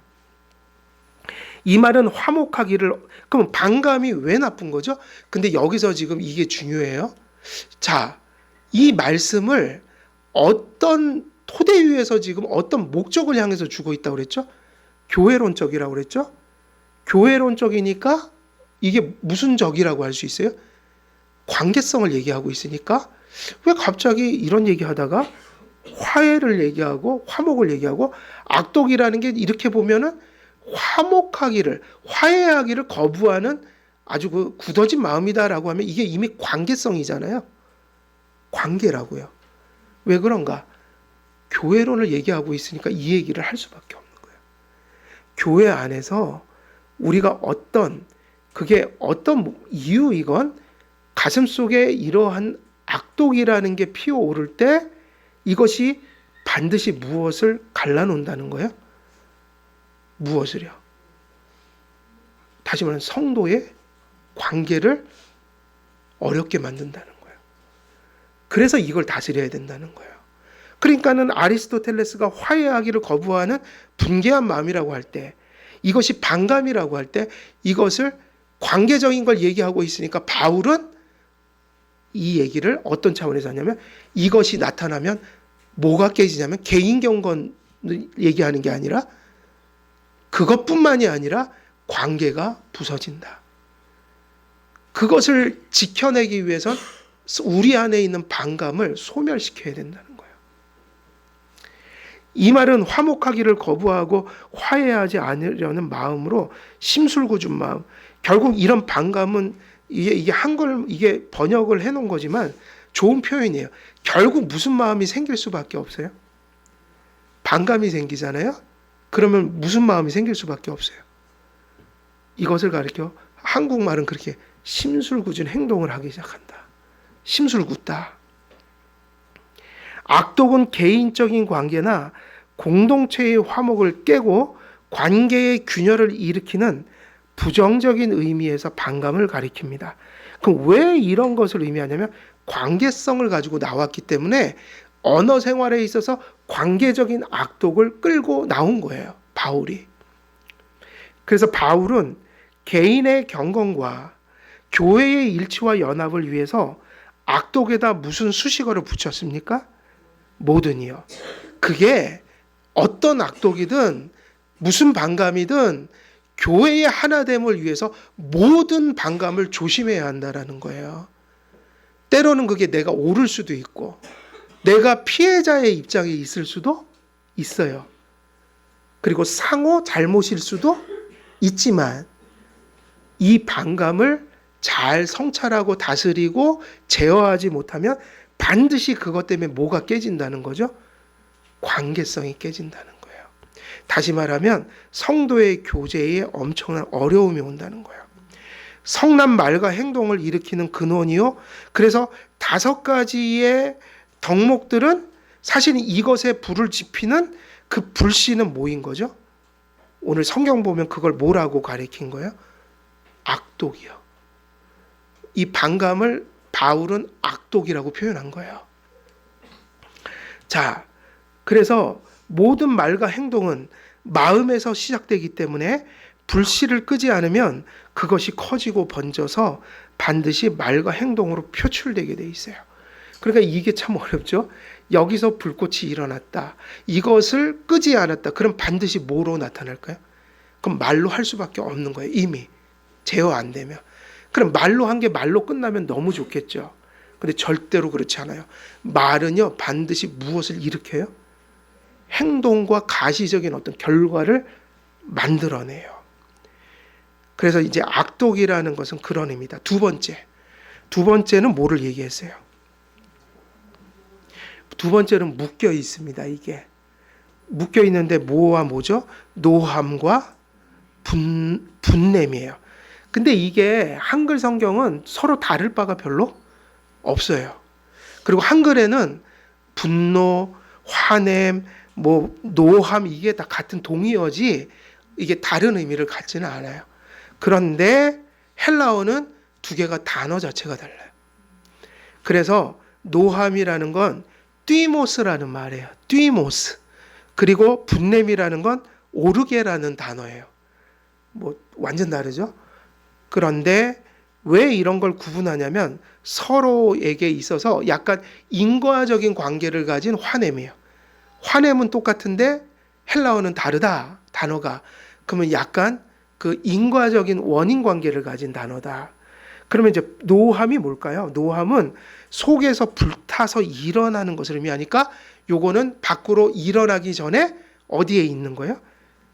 Speaker 1: 이 말은 화목하기를, 그럼 반감이 왜 나쁜 거죠? 근데 여기서 지금 이게 중요해요. 자, 이 말씀을 어떤 토대 위에서 지금 어떤 목적을 향해서 주고 있다고 그랬죠? 교회론적이라고 그랬죠? 교회론적이니까 이게 무슨 적이라고 할 수 있어요? 관계성을 얘기하고 있으니까 왜 갑자기 이런 얘기하다가 화해를 얘기하고 화목을 얘기하고 악독이라는 게 이렇게 보면은 화목하기를 화해하기를 거부하는 아주 그 굳어진 마음이다라고 하면 이게 이미 관계성이잖아요. 관계라고요. 왜 그런가? 교회론을 얘기하고 있으니까 이 얘기를 할 수밖에 없는 거예요. 교회 안에서 우리가 그게 어떤 이유이건 가슴속에 이러한 악독이라는 게 피어오를 때 이것이 반드시 무엇을 갈라놓는다는 거예요? 무엇을요? 다시 말하면 성도의 관계를 어렵게 만든다는 거예요. 그래서 이걸 다스려야 된다는 거예요. 그러니까는 아리스토텔레스가 화해하기를 거부하는 분개한 마음이라고 할 때, 이것이 반감이라고 할 때 이것을 관계적인 걸 얘기하고 있으니까 바울은 이 얘기를 어떤 차원에서 하냐면 이것이 나타나면 뭐가 깨지냐면 개인 경건을 얘기하는 게 아니라 그것뿐만이 아니라 관계가 부서진다. 그것을 지켜내기 위해선 우리 안에 있는 반감을 소멸시켜야 된다는 거예요. 이 말은 화목하기를 거부하고 화해하지 않으려는 마음으로 심술궂은 마음. 결국 이런 반감은 이게 한글 이게 번역을 해놓은 거지만 좋은 표현이에요. 결국 무슨 마음이 생길 수밖에 없어요? 반감이 생기잖아요. 그러면 무슨 마음이 생길 수밖에 없어요? 이것을 가리켜 한국말은 그렇게 심술궂은 행동을 하기 시작한다. 심술궂다. 악독은 개인적인 관계나 공동체의 화목을 깨고 관계의 균열을 일으키는 부정적인 의미에서 반감을 가리킵니다. 그럼 왜 이런 것을 의미하냐면 관계성을 가지고 나왔기 때문에 언어 생활에 있어서 관계적인 악독을 끌고 나온 거예요. 바울이. 그래서 바울은 개인의 경건과 교회의 일치와 연합을 위해서 악독에다 무슨 수식어를 붙였습니까? 모든이요. 그게 어떤 악독이든 무슨 반감이든 교회의 하나됨을 위해서 모든 반감을 조심해야 한다라는 거예요. 때로는 그게 내가 옳을 수도 있고 내가 피해자의 입장에 있을 수도 있어요. 그리고 상호 잘못일 수도 있지만 이 반감을 잘 성찰하고 다스리고 제어하지 못하면 반드시 그것 때문에 뭐가 깨진다는 거죠? 관계성이 깨진다는 거예요. 다시 말하면 성도의 교제에 엄청난 어려움이 온다는 거예요. 성난 말과 행동을 일으키는 근원이요. 그래서 5가지의 덕목들은 사실 이것에 불을 지피는 그 불씨는 뭐인 거죠? 오늘 성경 보면 그걸 뭐라고 가리킨 거예요? 악독이요. 이 반감을 바울은 악독이라고 표현한 거예요. 자, 그래서 모든 말과 행동은 마음에서 시작되기 때문에 불씨를 끄지 않으면 그것이 커지고 번져서 반드시 말과 행동으로 표출되게 돼 있어요. 그러니까 이게 참 어렵죠. 여기서 불꽃이 일어났다. 이것을 끄지 않았다. 그럼 반드시 뭐로 나타날까요? 그럼 말로 할 수밖에 없는 거예요. 이미 제어 안 되면. 그럼 말로 한 게 말로 끝나면 너무 좋겠죠. 근데 절대로 그렇지 않아요. 말은요 반드시 무엇을 일으켜요? 행동과 가시적인 어떤 결과를 만들어내요. 그래서 이제 악독이라는 것은 그런 의미다. 두 번째는 뭐를 얘기했어요? 두 번째는 묶여 있습니다. 이게 묶여 있는데 뭐와 뭐죠? 노함과 분냄이에요. 근데 이게 한글 성경은 서로 다를 바가 별로 없어요. 그리고 한글에는 분노, 화냄, 뭐 노함 이게 다 같은 동의어지 이게 다른 의미를 갖지는 않아요. 그런데 헬라어는 두 개가 단어 자체가 달라요. 그래서 노함이라는 건 띠모스라는 말이에요. 띠모스. 그리고 분냄이라는 건 오르게라는 단어예요. 뭐 완전 다르죠? 그런데 왜 이런 걸 구분하냐면 서로에게 있어서 약간 인과적인 관계를 가진 화냄이에요. 화냄은 똑같은데 헬라어는 다르다. 단어가. 그러면 약간 그 인과적인 원인 관계를 가진 단어다. 그러면 이제 노함이 뭘까요? 노함은 속에서 불타서 일어나는 것을 의미하니까 요거는 밖으로 일어나기 전에 어디에 있는 거예요?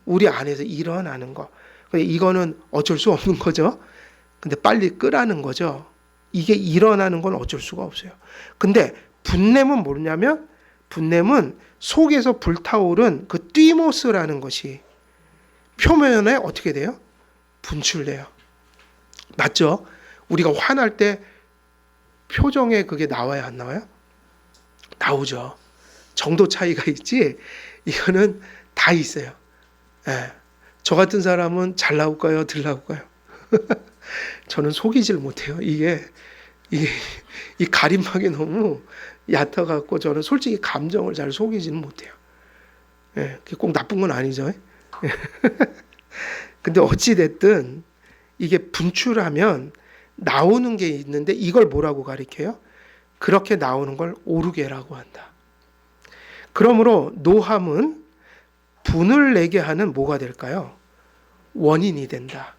Speaker 1: 우리 안에서 일어나는 거. 이거는 어쩔 수 없는 거죠. 근데 빨리 끄라는 거죠. 이게 일어나는 건 어쩔 수가 없어요. 근데 분냄은 뭐냐면 분냄은 속에서 불타오른 그 띠모스라는 것이 표면에 어떻게 돼요? 분출돼요. 맞죠? 우리가 화날 때 표정에 그게 나와야 안 나와요? 나오죠. 정도 차이가 있지 이거는 다 있어요. 예. 저 같은 사람은 잘 나올까요? 덜 나올까요? 저는 속이질 못해요. 이게 이 가림막이 너무 얕아갖고 저는 솔직히 감정을 잘 속이지는 못해요. 예, 그게 꼭 나쁜 건 아니죠. 근데 어찌됐든 이게 분출하면 나오는 게 있는데 이걸 뭐라고 가리켜요? 그렇게 나오는 걸 오르게라고 한다. 그러므로 노함은 분을 내게 하는 뭐가 될까요? 원인이 된다.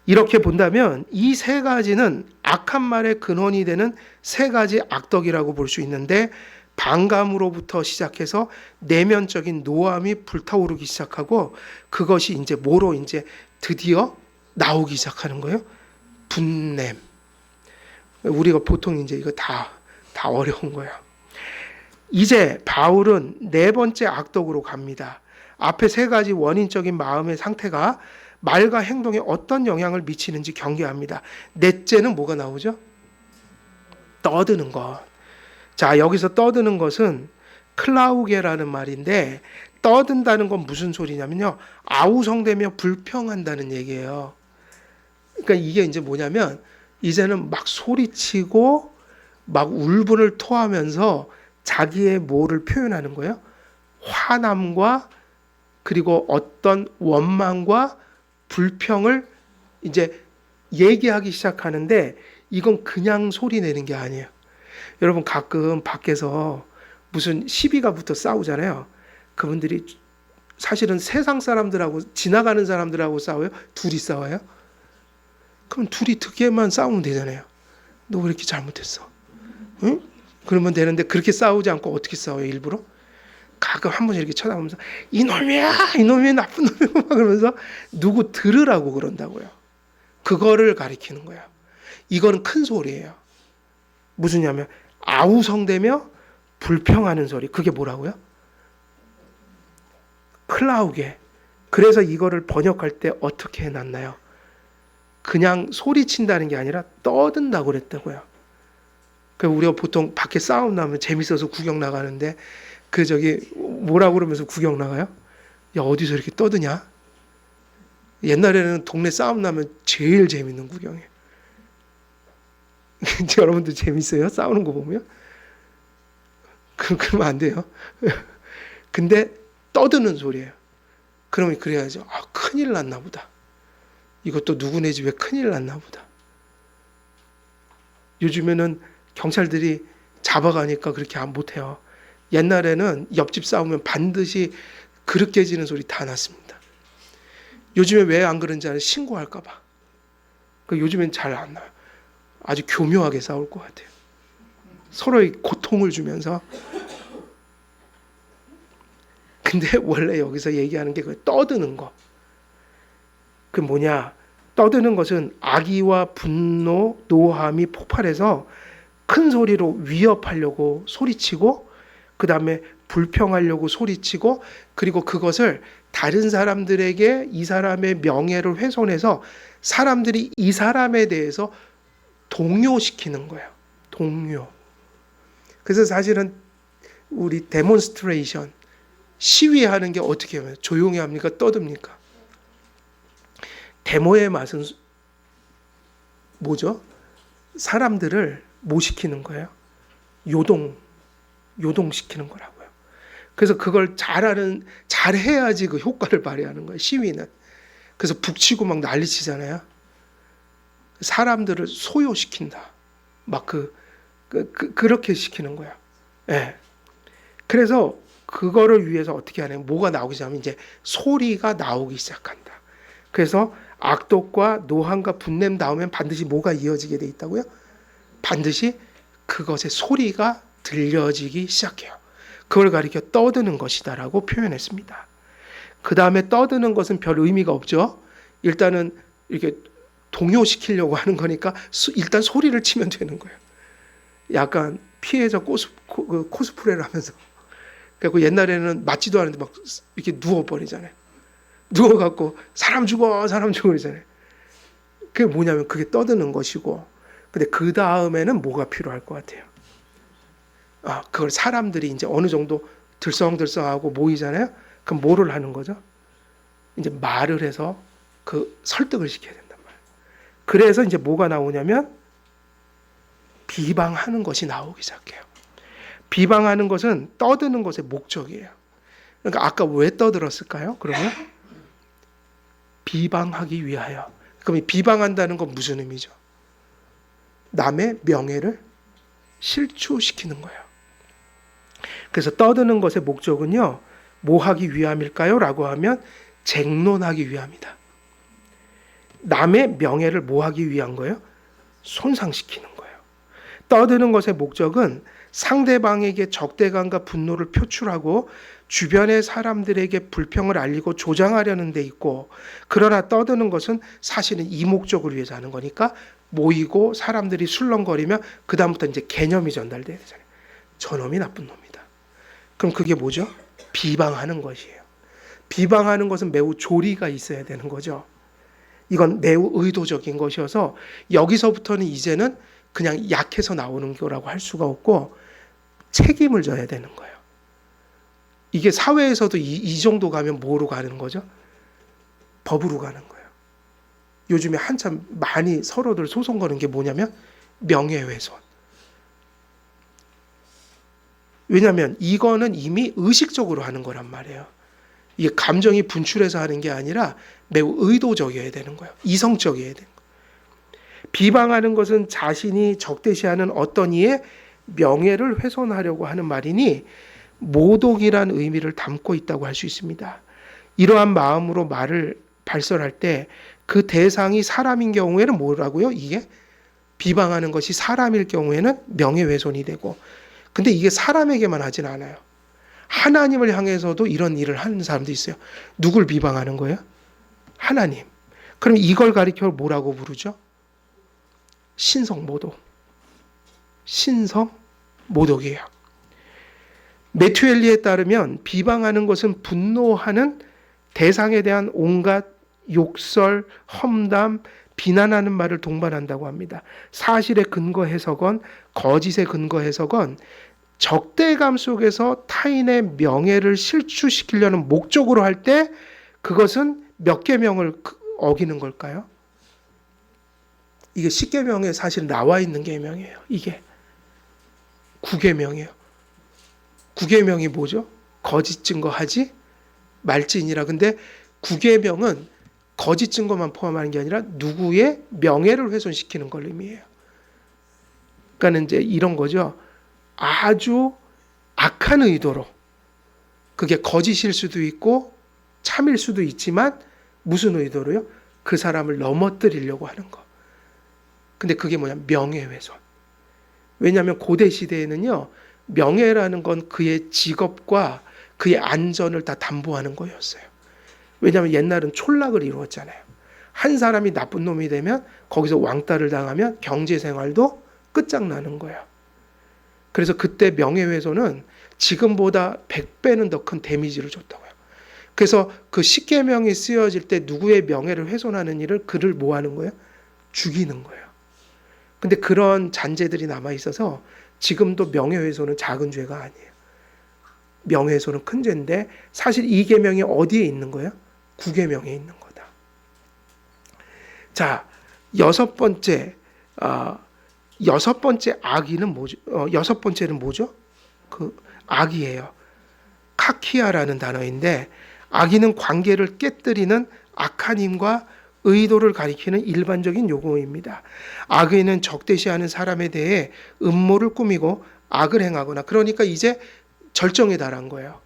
Speaker 1: 이렇게 본다면 이 세 가지는 악한 말의 근원이 되는 세 가지 악덕이라고 볼 수 있는데 반감으로부터 시작해서 내면적인 노함이 불타오르기 시작하고 그것이 이제 뭐로 이제 드디어 나오기 시작하는 거예요? 분냄. 우리가 보통 이제 이거 다 어려운 거야. 이제 바울은 네 번째 악독으로 갑니다. 앞에 세 가지 원인적인 마음의 상태가 말과 행동에 어떤 영향을 미치는지 경계합니다. 넷째는 뭐가 나오죠? 떠드는 것. 자, 여기서 떠드는 것은 클라우게라는 말인데 떠든다는 건 무슨 소리냐면요. 아우성되며 불평한다는 얘기예요. 그러니까 이게 이제 뭐냐면 이제는 막 소리치고 막 울분을 토하면서 자기의 뭐를 표현하는 거예요? 화남과 그리고 어떤 원망과 불평을 이제 얘기하기 시작하는데 이건 그냥 소리 내는 게 아니에요. 여러분 가끔 밖에서 무슨 시비가 붙어 싸우잖아요. 그분들이 사실은 세상 사람들하고 지나가는 사람들하고 싸워요? 둘이 싸워요? 그럼 둘이 듣게만 싸우면 되잖아요. 너 왜 이렇게 잘못했어? 응? 그러면 되는데 그렇게 싸우지 않고 어떻게 싸워요? 일부러? 가끔 한 번씩 이렇게 쳐다보면서 이놈이야, 이놈이 나쁜 놈이고 막 그러면서 누구 들으라고 그런다고요. 그거를 가리키는 거예요. 이거는 큰 소리예요. 무슨냐면 아우성되며 불평하는 소리. 그게 뭐라고요? 클라우게. 그래서 이거를 번역할 때 어떻게 해놨나요? 그냥 소리친다는 게 아니라 떠든다고 그랬다고요. 우리가 보통 밖에 싸움 나면 재밌어서 구경 나가는데 그 저기 뭐라고 그러면서 구경 나가요? 야, 어디서 이렇게 떠드냐? 옛날에는 동네 싸움 나면 제일 재밌는 구경이에요. 여러분들 재밌어요? 싸우는 거 보면? 그러면 안 돼요. 근데 떠드는 소리예요. 그러면 그래야죠. 아, 큰일 났나 보다. 이것도 누구네 집에 큰일 났나 보다. 요즘에는 경찰들이 잡아가니까 그렇게 못해요. 옛날에는 옆집 싸우면 반드시 그릇 깨지는 소리 다 났습니다. 요즘에 왜 안 그런지 아는 신고할까 봐. 요즘엔 잘 안 나요. 아주 교묘하게 싸울 것 같아요. 서로의 고통을 주면서. 근데 원래 여기서 얘기하는 게 그 떠드는 거. 그 뭐냐? 떠드는 것은 악의와 분노, 노함이 폭발해서 큰 소리로 위협하려고 소리치고 그 다음에 불평하려고 소리치고 그리고 그것을 다른 사람들에게 이 사람의 명예를 훼손해서 사람들이 이 사람에 대해서 동요시키는 거예요. 동요. 그래서 사실은 우리 데몬스트레이션 시위하는 게 어떻게 하면 조용히 합니까? 떠듭니까? 데모의 맛은 뭐죠? 사람들을 뭐 시키는 거예요? 요동시키는 거라고요. 그래서 그걸 잘해야지 그 효과를 발휘하는 거예요. 시위는. 그래서 북치고 막 난리치잖아요. 사람들을 소요시킨다. 막 그렇게 시키는 거야. 예. 그래서 그거를 위해서 어떻게 하냐면 뭐가 나오기 시작하면 이제 소리가 나오기 시작한다. 그래서 악독과 노함과 분냄 다음엔 반드시 뭐가 이어지게 돼 있다고요? 반드시 그것의 소리가 들려지기 시작해요. 그걸 가리켜 떠드는 것이다라고 표현했습니다. 그 다음에 떠드는 것은 별 의미가 없죠. 일단은 이렇게 동요시키려고 하는 거니까 일단 소리를 치면 되는 거예요. 약간 피해자 코스프레를 하면서. 그리고 옛날에는 맞지도 않은데 막 이렇게 누워버리잖아요. 누워갖고 사람 죽어 그러잖아요. 그게 뭐냐면 그게 떠드는 것이고, 근데 그 다음에는 뭐가 필요할 것 같아요? 그걸 사람들이 이제 어느 정도 들썩들썩하고 모이잖아요. 그럼 뭐를 하는 거죠? 이제 말을 해서 그 설득을 시켜야 된단 말이에요. 그래서 이제 뭐가 나오냐면 비방하는 것이 나오기 시작해요. 비방하는 것은 떠드는 것의 목적이에요. 그러니까 아까 왜 떠들었을까요? 그러면 비방하기 위하여. 그럼 이 비방한다는 건 무슨 의미죠? 남의 명예를 실추시키는 거예요. 그래서 떠드는 것의 목적은요, 뭐 하기 위함일까요? 라고 하면 쟁론하기 위함이다. 남의 명예를 뭐 하기 위한 거예요? 손상시키는 거예요. 떠드는 것의 목적은 상대방에게 적대감과 분노를 표출하고 주변의 사람들에게 불평을 알리고 조장하려는 데 있고, 그러나 떠드는 것은 사실은 이 목적을 위해서 하는 거니까 모이고 사람들이 술렁거리면 그 다음부터 이제 개념이 전달돼야 되잖아요. 저놈이 나쁜 놈이다. 그럼 그게 뭐죠? 비방하는 것이에요. 비방하는 것은 매우 조리가 있어야 되는 거죠. 이건 매우 의도적인 것이어서 여기서부터는 이제는 그냥 약해서 나오는 거라고 할 수가 없고 책임을 져야 되는 거예요. 이게 사회에서도 이 정도 가면 뭐로 가는 거죠? 법으로 가는 거예요. 요즘에 한참 많이 서로들 소송 거는 게 뭐냐면 명예훼손. 왜냐하면 이거는 이미 의식적으로 하는 거란 말이에요. 이게 감정이 분출해서 하는 게 아니라 매우 의도적이어야 되는 거예요. 이성적이어야 되는 거예요. 비방하는 것은 자신이 적대시하는 어떤 이의 명예를 훼손하려고 하는 말이니 모독이란 의미를 담고 있다고 할 수 있습니다. 이러한 마음으로 말을 발설할 때 그 대상이 사람인 경우에는 뭐라고요? 이게 비방하는 것이 사람일 경우에는 명예훼손이 되고, 근데 이게 사람에게만 하진 않아요. 하나님을 향해서도 이런 일을 하는 사람도 있어요. 누굴 비방하는 거예요? 하나님. 그럼 이걸 가리켜 뭐라고 부르죠? 신성모독. 신성모독이에요. 매튜 엘리에 따르면 비방하는 것은 분노하는 대상에 대한 온갖 욕설, 험담, 비난하는 말을 동반한다고 합니다. 사실에 근거해서건 거짓에 근거해서건 적대감 속에서 타인의 명예를 실추시키려는 목적으로 할 때 그것은 몇 계명을 어기는 걸까요? 이게 10계명에 사실 나와 있는 계명이에요. 이게 9계명이에요. 9계명이 뭐죠? 거짓 증거하지 말지니라. 근데 9계명은 거짓 증거만 포함하는 게 아니라 누구의 명예를 훼손시키는 걸 의미해요. 그러니까 이제 이런 거죠. 아주 악한 의도로, 그게 거짓일 수도 있고 참일 수도 있지만 무슨 의도로요? 그 사람을 넘어뜨리려고 하는 거. 근데 그게 뭐냐? 명예훼손. 왜냐하면 고대 시대에는요, 명예라는 건 그의 직업과 그의 안전을 다 담보하는 거였어요. 왜냐하면 옛날은 촌락을 이루었잖아요. 한 사람이 나쁜 놈이 되면 거기서 왕따를 당하면 경제생활도 끝장나는 거예요. 그래서 그때 명예훼손은 지금보다 100배는 더 큰 데미지를 줬다고요. 그래서 그 10계명이 쓰여질 때 누구의 명예를 훼손하는 일을 그를 뭐 하는 거예요? 죽이는 거예요. 근데 그런 잔재들이 남아있어서 지금도 명예훼손은 작은 죄가 아니에요. 명예훼손은 큰 죄인데 사실 이 계명이 어디에 있는 거예요? 9계명에 있는 거다. 자, 여섯 번째 악의는 뭐죠? 여섯 번째는 뭐죠? 그 악의예요. 카키아라는 단어인데 악의는 관계를 깨뜨리는 악한 힘과 의도를 가리키는 일반적인 용어입니다. 악의는 적대시하는 사람에 대해 음모를 꾸미고 악을 행하거나, 그러니까 이제 절정에 달한 거예요.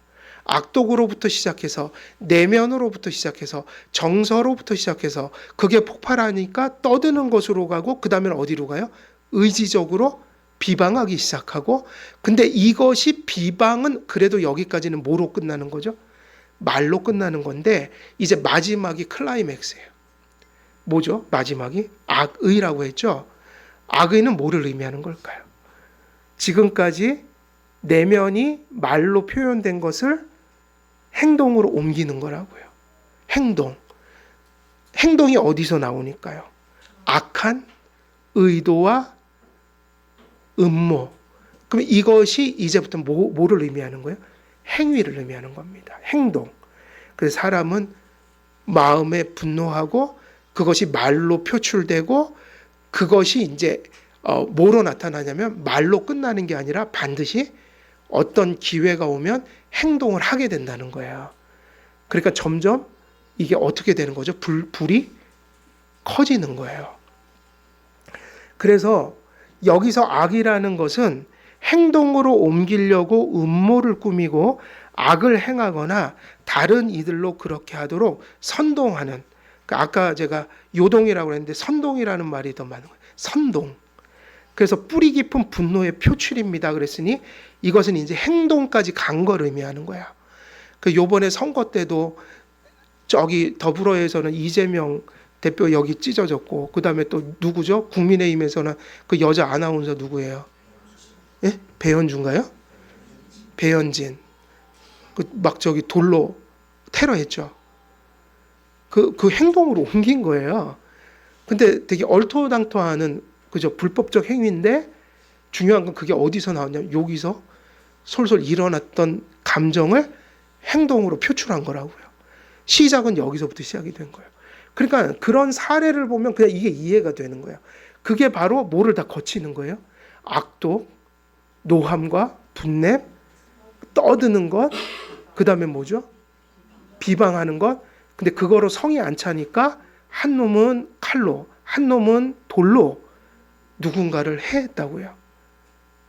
Speaker 1: 악독으로부터 시작해서 내면으로부터 시작해서 정서로부터 시작해서 그게 폭발하니까 떠드는 것으로 가고 그 다음에는 어디로 가요? 의지적으로 비방하기 시작하고, 근데 이것이 비방은 그래도 여기까지는 뭐로 끝나는 거죠? 말로 끝나는 건데 이제 마지막이 클라이맥스예요. 뭐죠? 마지막이 악의라고 했죠. 악의는 뭐를 의미하는 걸까요? 지금까지 내면이 말로 표현된 것을 행동으로 옮기는 거라고요. 행동이 어디서 나오니까요? 악한 의도와 음모. 그럼 이것이 이제부터 뭐를 의미하는 거예요? 행위를 의미하는 겁니다. 행동. 그래서 사람은 마음에 분노하고 그것이 말로 표출되고 그것이 이제 뭐로 나타나냐면 말로 끝나는 게 아니라 반드시 어떤 기회가 오면 행동을 하게 된다는 거예요. 그러니까 점점 이게 어떻게 되는 거죠? 불이 커지는 거예요. 그래서 여기서 악이라는 것은 행동으로 옮기려고 음모를 꾸미고 악을 행하거나 다른 이들로 그렇게 하도록 선동하는, 아까 제가 요동이라고 했는데 선동이라는 말이 더 많은 거예요. 선동. 그래서 뿌리 깊은 분노의 표출입니다. 그랬으니 이것은 이제 행동까지 간 걸 의미하는 거야. 그 요번에 선거 때도 저기 더불어에서는 이재명 대표 여기 찢어졌고, 그 다음에 또 누구죠? 국민의힘에서는 그 여자 아나운서 누구예요? 예? 배현주인가요? 배현진. 그 막 저기 돌로 테러했죠. 그 행동으로 옮긴 거예요. 근데 되게 얼토당토하는 그죠? 불법적 행위인데 중요한 건 그게 어디서 나왔냐면 여기서 솔솔 일어났던 감정을 행동으로 표출한 거라고요. 시작은 여기서부터 시작이 된 거예요. 그러니까 그런 사례를 보면 그냥 이게 이해가 되는 거예요. 그게 바로 뭐를 다 거치는 거예요? 악독, 노함과 분냄, 떠드는 것, 그 다음에 뭐죠? 비방하는 것. 근데 그거로 성이 안 차니까 한 놈은 칼로, 한 놈은 돌로 누군가를 해했다고요.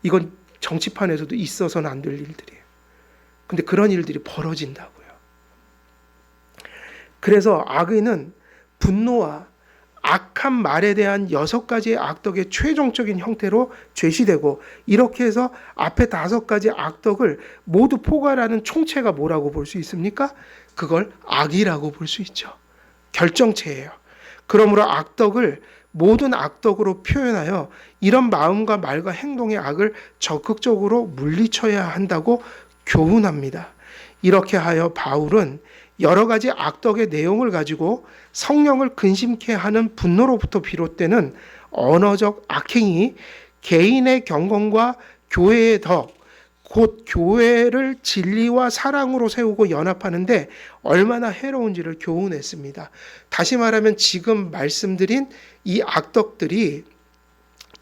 Speaker 1: 이건 정치판에서도 있어서는 안 될 일들이에요. 근데 그런 일들이 벌어진다고요. 그래서 악의는 분노와 악한 말에 대한 6가지의 악덕의 최종적인 형태로 제시되고, 이렇게 해서 앞에 5가지 악덕을 모두 포괄하는 총체가 뭐라고 볼 수 있습니까? 그걸 악이라고 볼 수 있죠. 결정체예요. 그러므로 악덕을 모든 악덕으로 표현하여 이런 마음과 말과 행동의 악을 적극적으로 물리쳐야 한다고 교훈합니다. 이렇게 하여 바울은 여러 가지 악덕의 내용을 가지고 성령을 근심케 하는 분노로부터 비롯되는 언어적 악행이 개인의 경건과 교회의 덕, 곧 교회를 진리와 사랑으로 세우고 연합하는데 얼마나 해로운지를 교훈했습니다. 다시 말하면 지금 말씀드린 이 악덕들이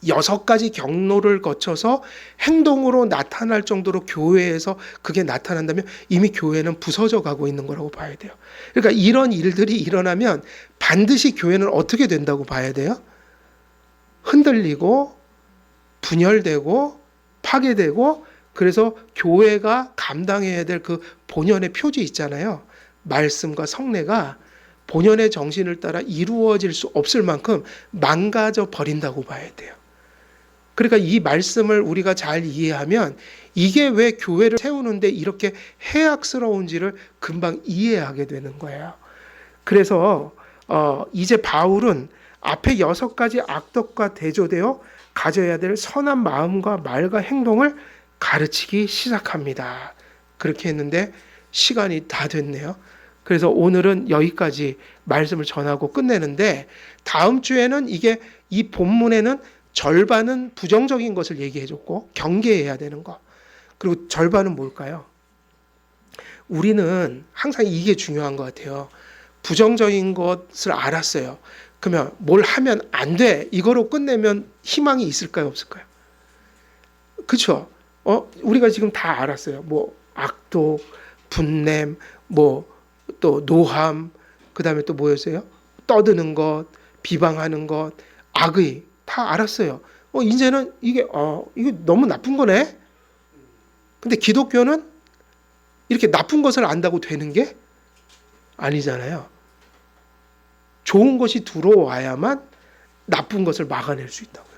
Speaker 1: 6가지 경로를 거쳐서 행동으로 나타날 정도로 교회에서 그게 나타난다면 이미 교회는 부서져 가고 있는 거라고 봐야 돼요. 그러니까 이런 일들이 일어나면 반드시 교회는 어떻게 된다고 봐야 돼요? 흔들리고 분열되고 파괴되고, 그래서 교회가 감당해야 될 그 본연의 표지 있잖아요. 말씀과 성례가 본연의 정신을 따라 이루어질 수 없을 만큼 망가져 버린다고 봐야 돼요. 그러니까 이 말씀을 우리가 잘 이해하면 이게 왜 교회를 세우는데 이렇게 해악스러운지를 금방 이해하게 되는 거예요. 그래서 이제 바울은 앞에 6가지 악덕과 대조되어 가져야 될 선한 마음과 말과 행동을 가르치기 시작합니다. 그렇게 했는데 시간이 다 됐네요. 그래서 오늘은 여기까지 말씀을 전하고 끝내는데, 다음 주에는 이 본문에는 절반은 부정적인 것을 얘기해 줬고 경계해야 되는 거, 그리고 절반은 뭘까요? 우리는 항상 이게 중요한 것 같아요. 부정적인 것을 알았어요. 그러면 뭘 하면 안 돼, 이거로 끝내면 희망이 있을까요, 없을까요? 그렇죠? 우리가 지금 다 알았어요. 뭐 악독, 분냄, 뭐 또 노함, 그 다음에 또 뭐였어요? 떠드는 것, 비방하는 것, 악의, 다 알았어요. 이제는 이게 너무 나쁜 거네. 근데 기독교는 이렇게 나쁜 것을 안다고 되는 게 아니잖아요. 좋은 것이 들어와야만 나쁜 것을 막아낼 수 있다고요.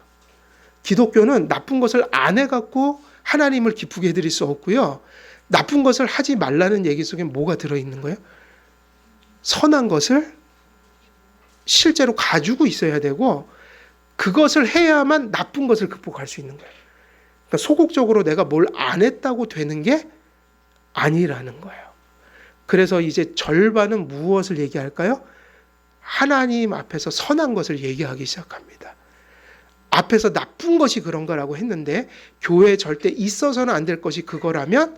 Speaker 1: 기독교는 나쁜 것을 안 해갖고 하나님을 기쁘게 해드릴 수 없고요. 나쁜 것을 하지 말라는 얘기 속에 뭐가 들어있는 거예요? 선한 것을 실제로 가지고 있어야 되고, 그것을 해야만 나쁜 것을 극복할 수 있는 거예요. 그러니까 소극적으로 내가 뭘 안 했다고 되는 게 아니라는 거예요. 그래서 이제 절반은 무엇을 얘기할까요? 하나님 앞에서 선한 것을 얘기하기 시작합니다. 앞에서 나쁜 것이 그런 거라고 했는데 교회에 절대 있어서는 안 될 것이 그거라면,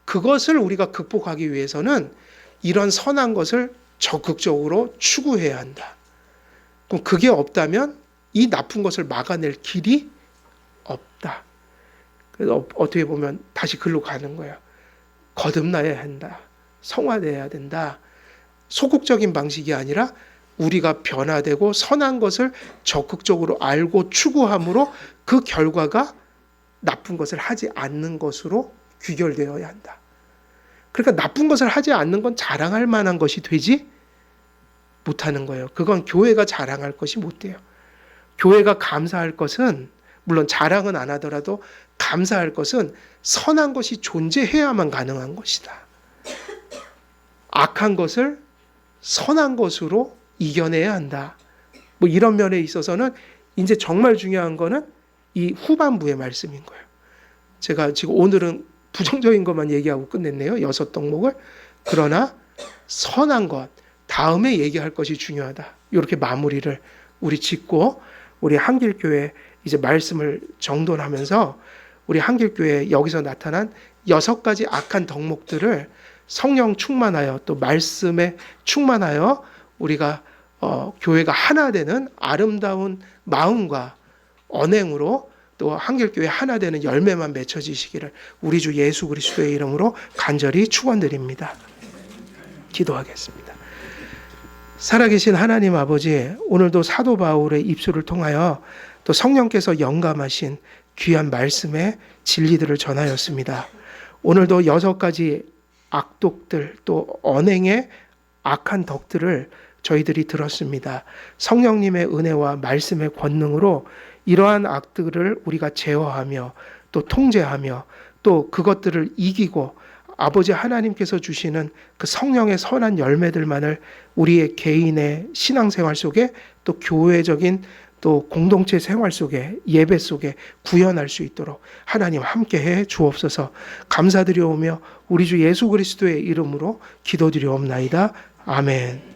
Speaker 1: 그것을 우리가 극복하기 위해서는 이런 선한 것을 적극적으로 추구해야 한다. 그럼 그게 없다면 이 나쁜 것을 막아낼 길이 없다. 그래서 어떻게 보면 다시 글로 가는 거예요. 거듭나야 한다. 성화돼야 된다. 소극적인 방식이 아니라 우리가 변화되고 선한 것을 적극적으로 알고 추구함으로 그 결과가 나쁜 것을 하지 않는 것으로 귀결되어야 한다. 그러니까 나쁜 것을 하지 않는 건 자랑할 만한 것이 되지 못하는 거예요. 그건 교회가 자랑할 것이 못 돼요. 교회가 감사할 것은 물론 자랑은 안 하더라도 감사할 것은 선한 것이 존재해야만 가능한 것이다. 악한 것을 선한 것으로 이겨내야 한다. 뭐 이런 면에 있어서는 이제 정말 중요한 거는 이 후반부의 말씀인 거예요. 제가 지금 오늘은 부정적인 것만 얘기하고 끝냈네요. 6덕목을. 그러나 선한 것, 다음에 얘기할 것이 중요하다. 이렇게 마무리를 우리 짓고 우리 한길교회 이제 말씀을 정돈하면서 우리 한길교회 여기서 나타난 6가지 악한 덕목들을 성령 충만하여 또 말씀에 충만하여 우리가 교회가 하나 되는 아름다운 마음과 언행으로 또 한길교회 하나 되는 열매만 맺혀지시기를 우리 주 예수 그리스도의 이름으로 간절히 축원드립니다. 기도하겠습니다. 살아계신 하나님 아버지, 오늘도 사도 바울의 입술을 통하여 또 성령께서 영감하신 귀한 말씀의 진리들을 전하였습니다. 오늘도 6가지 악독들 또 언행의 악한 덕들을 저희들이 들었습니다. 성령님의 은혜와 말씀의 권능으로 이러한 악들을 우리가 제어하며 또 통제하며 또 그것들을 이기고 아버지 하나님께서 주시는 그 성령의 선한 열매들만을 우리의 개인의 신앙생활 속에 또 교회적인 또 공동체 생활 속에 예배 속에 구현할 수 있도록 하나님 함께해 주옵소서. 감사드려오며 우리 주 예수 그리스도의 이름으로 기도드려옵나이다. 아멘.